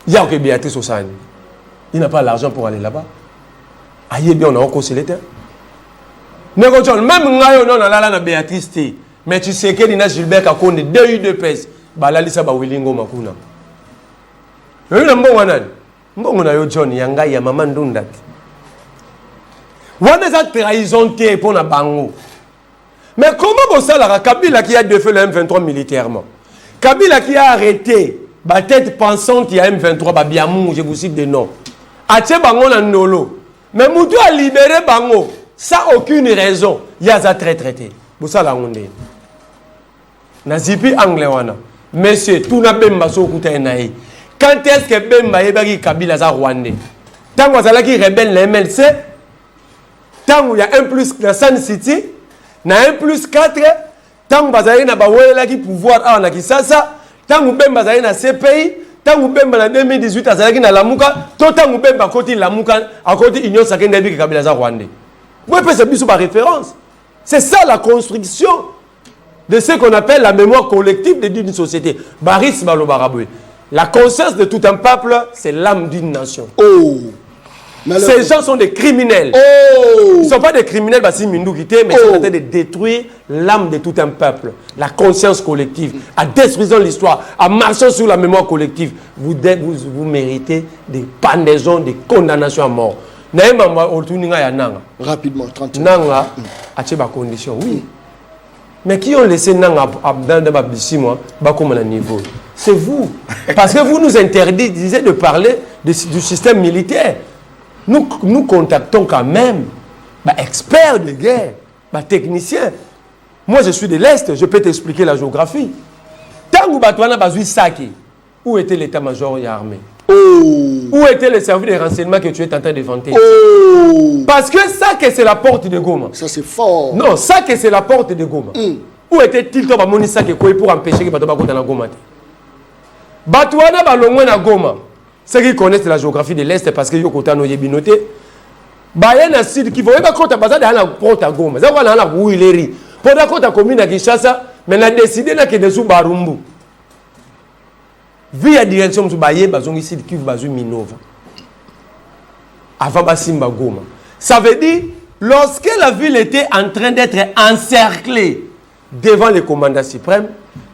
Il y a que Béatrice Osani. Il n'a pas l'argent pour aller là-bas. Aïe bien, on a encore l'état. Même on a la Béatrice, mais tu sais qu'il y a Gilbert Kakonde, 2 U de pèse. Balalisa Bawilingo Makuna. Il y a un bon John, Yanga, Yamaman Dundat. On a cette trahison pour la Bango. Mais comment ça, la Kabila qui a défait le M23 militairement? Kabila qui a arrêté la tête pensante, il y a M23, Babiamou, je vous cite des noms. Ache Bango na Nolo. Mais Moutou a libéré Bango sans aucune raison. Il y a ça très traité. Pour ça, la onde. Nazipi Anglewana. Monsieur, tout n'a pas so naï. Quand est-ce que Bemba Ebagi Kabila za Rwandais? Tant que ça qui rebelle les MLC, tant qu'il y a 1 plus dans Sun City, na 1 plus 4, tant que ça y a Bawela qui pouvoir à na Kisasa, tant que Bemba za na CPI, tant que Bemba en 2018 à Zalaki na Lamuka, tant que Bemba côté Lamuka, à côté Union Sacrée David Kabila za Rwandais. Vous pouvez faire ça par référence. C'est ça la construction de ce qu'on appelle la mémoire collective d'une société. Baris Balobaraboué. La conscience de tout un peuple, c'est l'âme d'une nation. Oh. Ces gens sont des criminels. Oh. Ils ne sont pas des criminels, mais ils sont en train de détruire l'âme de tout un peuple. La conscience collective. En détruisant l'histoire, en marchant sur la mémoire collective, vous méritez des pendaisons, des condamnations à mort. Rapidement, 30 Nanga a des conditions, oui. Mais qui ont laissé Nanga dans le niveau? C'est vous. Parce que vous nous interdisez de parler du système militaire. Nous contactons quand même experts de guerre, techniciens. Moi, je suis de l'Est, je peux t'expliquer la géographie. Tant que où était l'état-major et l'armée? Où était le service de renseignement que tu es en train de vanter? Parce que ça, c'est la porte de Goma. Ça, c'est fort. Non, ça, c'est la porte de Goma. Où était-il pour empêcher que les gens dans Goma? Batouana balongwe na Goma. Ceux qui connaissent la géographie de l'Est, parce que Yokota no yebinote, Bayana Sud qui voyait pas quand tu as besoin de la porte à Goma. Ça va dans la Bouileri. Pendant qu'on a commune à Kinshasa, mais on a décidé que des sous Barumbu. Via direction de Baye, Bazongi Sud qui va Minova. Avant Basimba Goma. Ça veut dire, lorsque la ville était en train d'être encerclée devant le commandant suprême,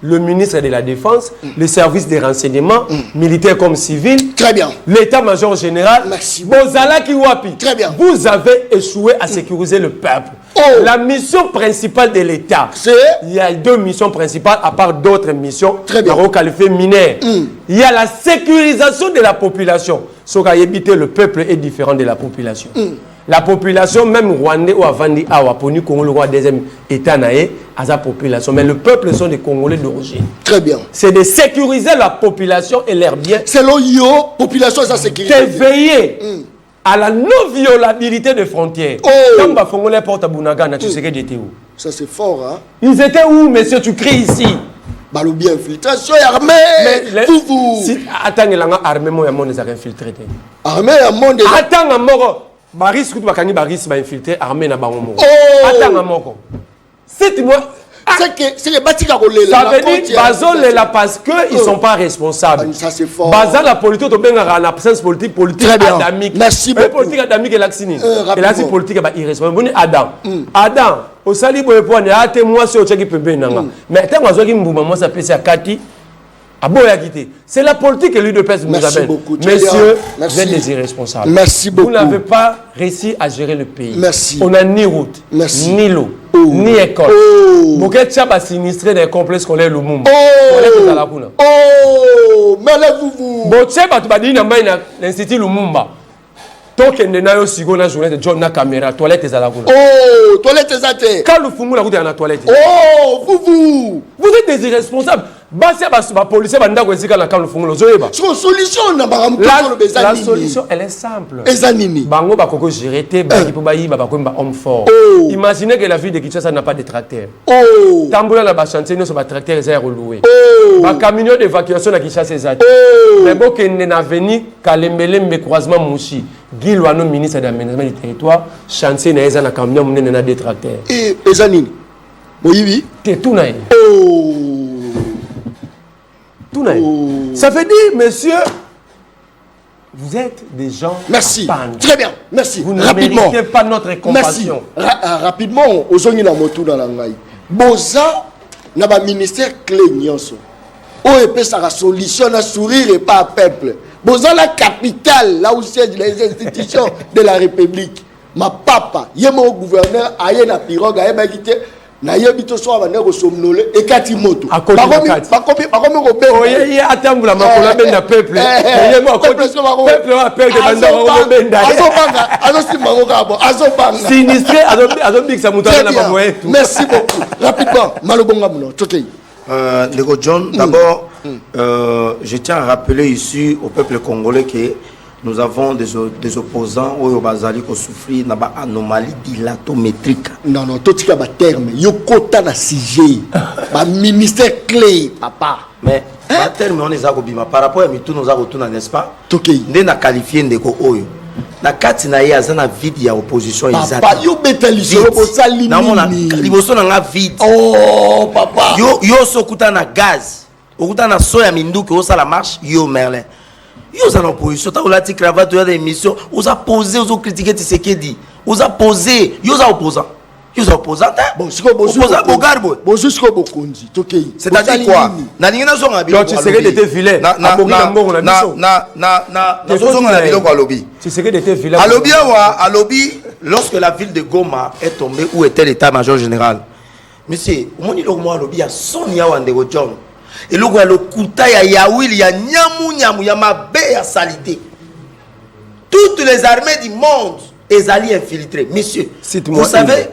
le ministre de la Défense, les services de renseignement, militaires comme civils, très bien, l'état-major général, Bozala Kiwapi, très bien, vous avez échoué à sécuriser le peuple. La mission principale de l'État, il y a 2 missions principales à part d'autres missions, très bien, mineurs. Il y a la sécurisation de la population. Ce qu'a évité le peuple est différent de la population. La population, même Rwandais ou Avandi, Awaponi, Congo, le roi deuxième État, à sa population. Mais le peuple sont des Congolais d'origine. Très bien. C'est de sécuriser la population et leurs biens. Selon Yo, population, ça sécurité. C'est veiller à la non-violabilité des frontières. Quand les Congolais portent à Bunagana, tu sais qu'ils étaient où? Ça, c'est fort, hein? Ils étaient où, monsieur? Tu cries ici. Baloubi infiltration et armée. Si, attends, il y a une armée, moi, il y a des infiltrés. Armée, il y a monde. Attends, mort. Baris, tout bakani Baris va infiltrer armée na bango. Attends à moko. C'est moi. C'est les bâtis qui ont les. Ça veut dire bazol là parce que ils sont pas responsables. Ça c'est fort. Bazal la politique to benga en absence politique adamique. Merci beaucoup. Politique adamique et l'axini. Et là c'est politique ba irresponsable. Boni Adam. Adam, au sali boye point ne ate moi c'est au tchaki pembe nanga. Mais tant wazo ki mbuma moi ça pesa kati. C'est la politique que l'UDPS nous Merci appelle. beaucoup. Messieurs, Merci. vous êtes des irresponsables. Merci beaucoup. Vous n'avez pas réussi à gérer le pays. Merci. On n'a ni route, Merci. ni l'eau, ni école. Vous êtes sinistré d'un complexe scolaire Lumumba. Oh, mais lèvez-vous. Bon, tu sais, tu vas l'Institut Lumumba. Donc, il y a une journée de John na caméra, toilette et alakuna. Oh, toilette et athées. Quand le fumu la route est la toilette. Oh, vous. Vous êtes des irresponsables. La police va nous dire quand le fumu la solution, la solution, elle est simple. Ezanini. Bango ba koko gérer te ba ki po ba yi ba ko ba homme fort. Imaginez que la ville de Kinshasa n'a pas de tracteur. Oh. Tamboula na ba chantier no so ba tracteur est reloué. Oh. Ba camion d'évacuation na Kinshasa est zati. Mais bon que n'a venu Kalembele me croisement Mouchi. Gilwano ministre de l'aménagement du territoire, chantier na eza na camion mune na des tracteurs. Et Ezanini. Moyibi. Te tout na. Oh. Tout na. Ça veut dire monsieur, vous êtes des gens. Merci. Très bien. Merci. Vous ne rapidement. méritez pas notre compassion. Merci. Rapidement, ozongi na motu dans la ngai. Boza na ba ministère clé nyonso. O epesa la solution na sourire et pas peuple. Boza la capitale là où siègent les institutions de la République. Ma papa, yemo gouverneur aye na pirogue aye ba kité. Na yebito so abane ko somnole ekati moto bakomi ko be oye atambula makolo benda peuple yemo peuple wa peuple banda ko benda azobanga ko kabo azobanga sinistré azobikisa mutu na ba moyo. Merci beaucoup. Rapidement malobonga muno tokei Nego John, d'abord je tiens à rappeler ici au peuple congolais que nous avons des opposants où bazali ko souffrir na ba anomalie dilatométrique. Non, totika ba terme. Yokota na sujet. Ba ministère clé, papa. Mais ba terme on les a bima par rapport à mitu nous a retourné n'est-ce pas? Tokei. Ndé na qualifier ndeko oyo. Na kati na ye azana vide ya opposition exact. Papa, yo beteli solo ko sali. Na mona liboso na nga vide. Oh, papa. Yo sokuta na gaz. Okuta na soya minduki o sala marche yo Merlin. Yo en opposition, t'as la cravate, t'as des émissions, vous a posé, vous a critiqué ce qu'il dit, vous a posé, yo a opposant, yo a opposant, bon, c'est quoi, opposant au garbo, bon, jusqu'au bokonzi, tokei, c'est-à-dire quoi, na n'ingéna son habile, tu sais que t'étais filet, na lobby, tu sais que t'étais filet, à lobby, lorsque la ville de Goma est tombée, où était l'état-major général, monsieur, au moment où moi lobby a son yawande John. Et là, le kuta ya yawil ya nyamu ya mabe ya salité. Toutes les armées du monde est allées infiltrer. Monsieur,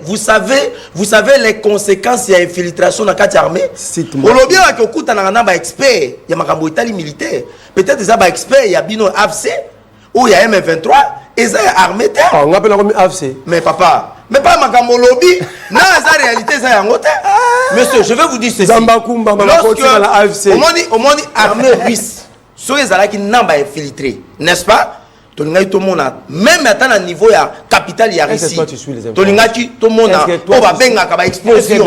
vous savez les conséquences de l'infiltration dans la armée. Au lobby à kuta na ba expert, ya makambo itali militaire. Peut-être ça ba expert ya bino AFC ou ya M23 et ça armée terre. On appelle comme AFC. Mais papa, mais pas makambo lobby, na ça réalité ça ya ngote. Monsieur, je vais vous dire ceci. Lorsque on m'a dit armée russe, sur les alliés qui n'ont pas infiltré, n'est-ce pas? Tout le monde même à un niveau ya capital ya Russie. Tout le monde on va benga kaba explosion.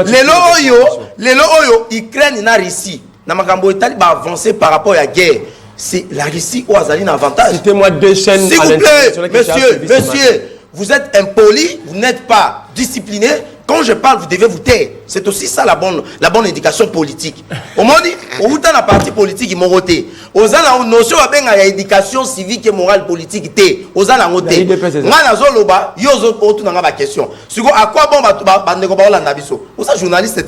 Les loyo Ukraine na Russie. Na makambo Italie va avancer par rapport à la guerre. C'est la Russie ou Azali un avantage. Citez-moi deux chaînes. S'il vous plaît, monsieur, vous êtes impoli, vous n'êtes pas discipliné. Quand je parle, vous devez vous taire. C'est aussi ça la bonne éducation politique. Au moins, au temps la partie politique, ils m'ont voté. Aux ans, la notion de l'éducation civique et morale politique, aux ans, la voté. Moi, la zone là-bas, il y a une question. À quoi bon, vous êtes journaliste,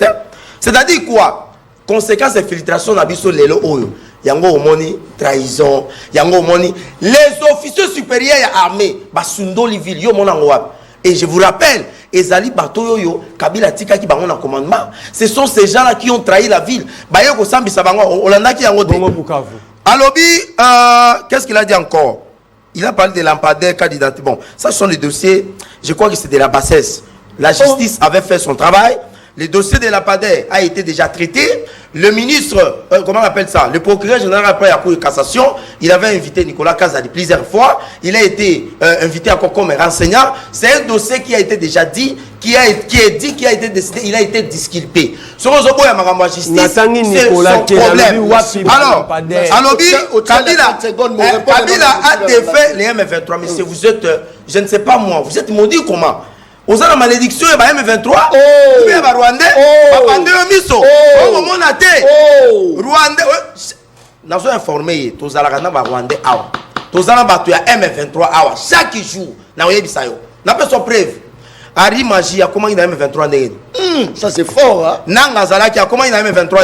c'est-à-dire quoi? Conséquence de filtration d'abisso lelo oyo. Yango omoni trahison, yango omoni les officiers supérieurs à l'armée, basundo liville yo mona ngwa. Et je vous rappelle, Ezali Bato yo Kabila Tika qui bango na commandement, ce sont ces gens-là qui ont trahi la ville. Bayo ko sambisa bango Olanda qui yango Bongo Bukavu. Alobi qu'est-ce qu'il a dit encore? Il a parlé de lampadaire candidat. Bon, ça ce sont les dossiers, je crois que c'est de la bassesse. La justice avait fait son travail. Le dossier de lampadaire a été déjà traité. Le ministre, comment on appelle ça? Le procureur général après la Cour de cassation, il avait invité Nicolas Kazadi plusieurs fois. Il a été invité encore comme renseignant. C'est un dossier qui a été déjà dit, qui a été décidé, il a été disculpé. Sur le Zobo et Maramwa Justice, c'est son problème. Alors, Kabila a défait les M23. Mais si vous êtes, je ne sais pas moi, vous êtes maudit comment? Aux la malédiction et M23. Oh. Et bah Rwandais. Oh. Bah Bandé miso. Oh. Oh mon athée. Oh. Rwandais. Nous sommes informés. Tous à la Rwanda bah Rwandais awa. Tous à la batu à M23 awa. Chaque jour. Na oye bisayo. Na pas son preuve. Ari magie a comment il a M23 ndenge. Ça c'est fort hein. Nanga Zalaki a comment il a M23.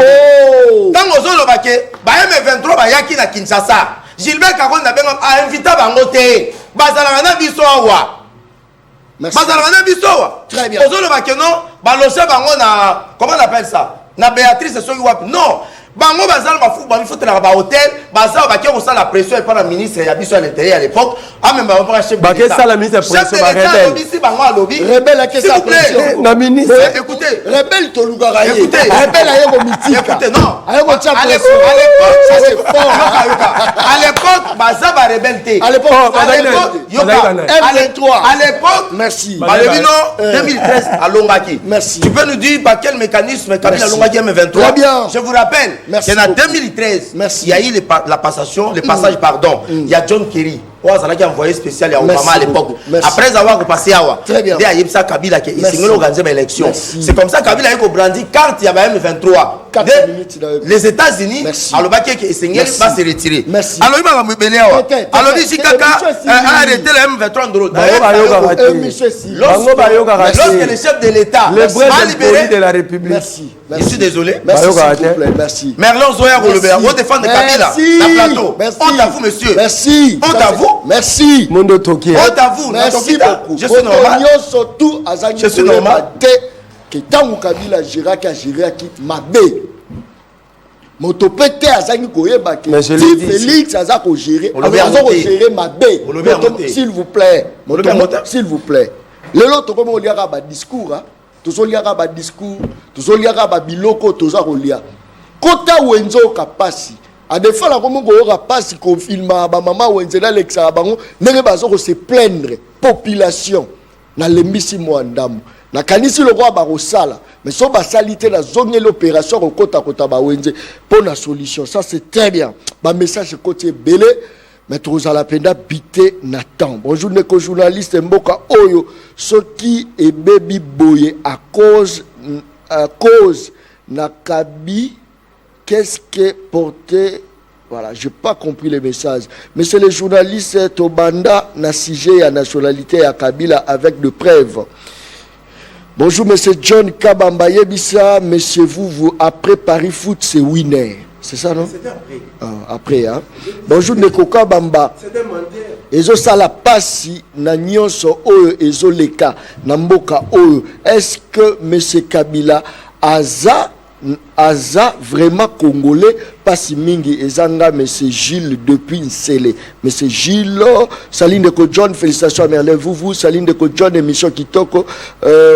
Oh. Tant aux autres baké. Bah M23 bah yaki na Kinshasa. Gilbert Karon a invité bango te. Bazala na biso awa. Merci. Très bien. Comment on appelle ça? Na Béatrice non. Bango bazal ba fou ba faut na ba hôtel, bazal ba ki on sent la pression et pas la ministre ya biso à l'intérieur à l'époque. Ah même ba pas chef. Ba que ça la ministre pression ba rebelle. Rebelle à que ça pression. Na ministre. Écoutez, rebelle to lugara. Écoutez, rebelle ayo ko mythique. Écoutez, non. Ayo ko tcha pression. À l'époque, ça c'est fort. À l'époque, bazal ba rebelle. À l'époque, à l'époque, merci. Balebino 2013 à Longaki. Merci. Tu peux nous dire par quel mécanisme Kabila Longaki M23? Très bien. Je vous rappelle. Merci. C'est en 2013. Merci. Il y a eu la passation, le passage, pardon. Il y a John Kerry. Qui a envoyé spécial à Obama à l'époque. Après avoir repassé à Très bien. Il y a Kabila qui a organisé l'élection. C'est comme ça que Kabila a brandi carte, il y avait M23. Les États-Unis, alors que Sengel va se retirer. Merci. Alors il m'a embellé. Alors il dit Kaka a arrêté le M23 de l'autre. Lorsque le chef de l'État a libéré de la République. Merci. Je suis désolé. Merci. Merlin Zoya Golobert, vous défendez Kabila. La plateau. Honte à vous, monsieur. Merci. Honte à vous. Merci. Mondo Toki. Honte à vous. Merci beaucoup. Je suis normal. Je suis normal. Que tant que Kabila Giraki a Giraki Mabé. Motopete azangi koyeba ke si Félix azako gérer azako gérer Mabé. S'il vous plaît. S'il vous plaît. Le lot comme on liara ba discours hein. Tous liara ba discours, tous liara ba biloko toza kolia. Kota wenzo kapasi. A des fois la comme on kapasi confirma ba mama wenzo la lexa bango nenge bazo se plaindre population na lembisi mo ndamu. Na kanisi le roi barosala mais so ba salité la zone l'opération au kota kota ba wenze pour la solution ça c'est très bien ba message côté belé mais tous à la penda bité Nathan bonjour neko journaliste mboka oyo soki et baby boye à cause nakabi qu'est-ce que porter voilà, je n'ai pas compris le message. Mais c'est les journalistes Tobanda na sujet à nationalité à Kabila avec de preuves. Bonjour, monsieur John Kabamba Yebissa. Monsieur, vous après Paris Foot, c'est winner. C'est ça, non? C'était après. Ah, après, hein? Bonjour, Neko Kabamba. C'était menteur. Ezo sala pasi na nyonso oyo ezo leka na mboka oyo. Est-ce que monsieur Kabila aza vraiment congolais pasi mingi ezanga monsieur Gilles depuis Nsele. Monsieur Gilles Saline de John, félicitations à Merlin vous Saline de John émission Kitoko.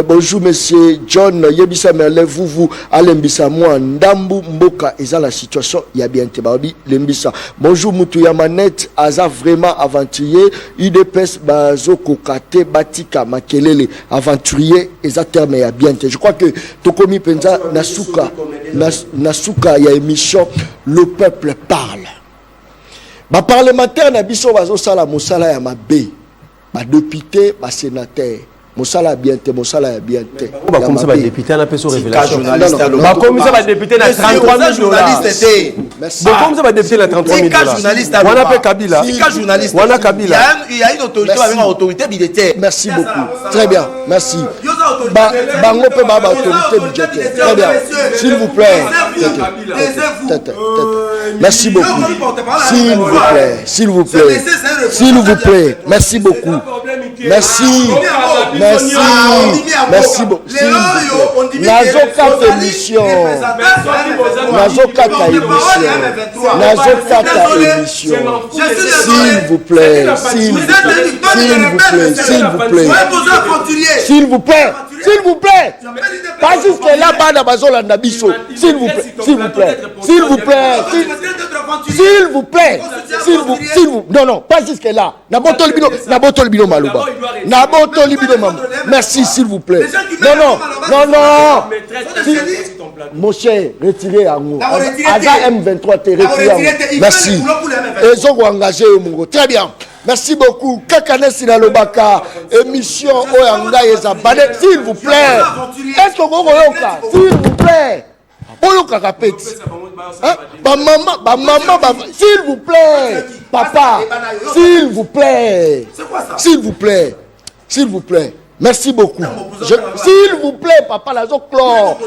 Bonjour monsieur John Yebisa Merlin vous alembisa moi ndambu mboka eza la situation ya bien te babi lembisa. Bonjour Mutuya Manette aza vraiment aventurier UDPS bazo kokate batika makelele aventurier eza terme ya bien te. Je crois que tokomi penza nasuka ya émission le peuple parle. Ba parlementaire na biso bazo sala mosala ya mabe. Ba député, ba sénateur. Mosala bien te, mosala ya bien te. On va commencer par député na peso révélation. On va commencer par député na 33 000 $. Merci. On va commencer par député na 33 000 $. On a fait Kabila. journaliste. On a Kabila. Il y a une autorité avec une autorité budgétaire. Merci beaucoup. Très bien. Merci. Bango pe ba autorité budgétaire. Très bien. S'il vous plaît. Merci beaucoup. S'il vous plaît. S'il vous plaît. S'il vous plaît. Merci beaucoup. Merci. Merci. Merci beaucoup. Nazo kata émission. Nazo kata émission. S'il vous plaît. S'il vous plaît. S'il vous plaît. S'il vous plaît. S'il vous plaît. Pas jusque là, bana bazola nabiso. S'il vous plaît. S'il vous plaît. S'il vous plaît. S'il vous plaît. S'il vous. Non, non, pas jusque là. Naboto libino malouba. Naboto libino malouba. Merci, s'il vous plaît. Non, non, non, non. Mon cher, retirez à nous. Aza M23, retirez à nous. Merci. Ils ont engagé au Mongo. Très bien. Merci beaucoup. Kakanesi na lobaka. Émission Oyanga Yezabane. S'il vous plaît. Est-ce que vous Oyoka? S'il vous plaît. Oyoka Kapeti. S'il vous plaît. Papa. S'il vous plaît. S'il vous plaît. S'il vous plaît. Merci beaucoup. S'il vous plaît, papa, nazo clore.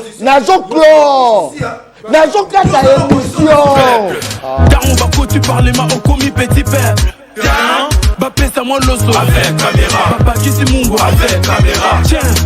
Nazo kata émission. Daron Bako, tu parles ma au commis petit peuple. Bah pèse à moi l'osso avec caméra. Papa qui c'est mon avec caméra. Tiens.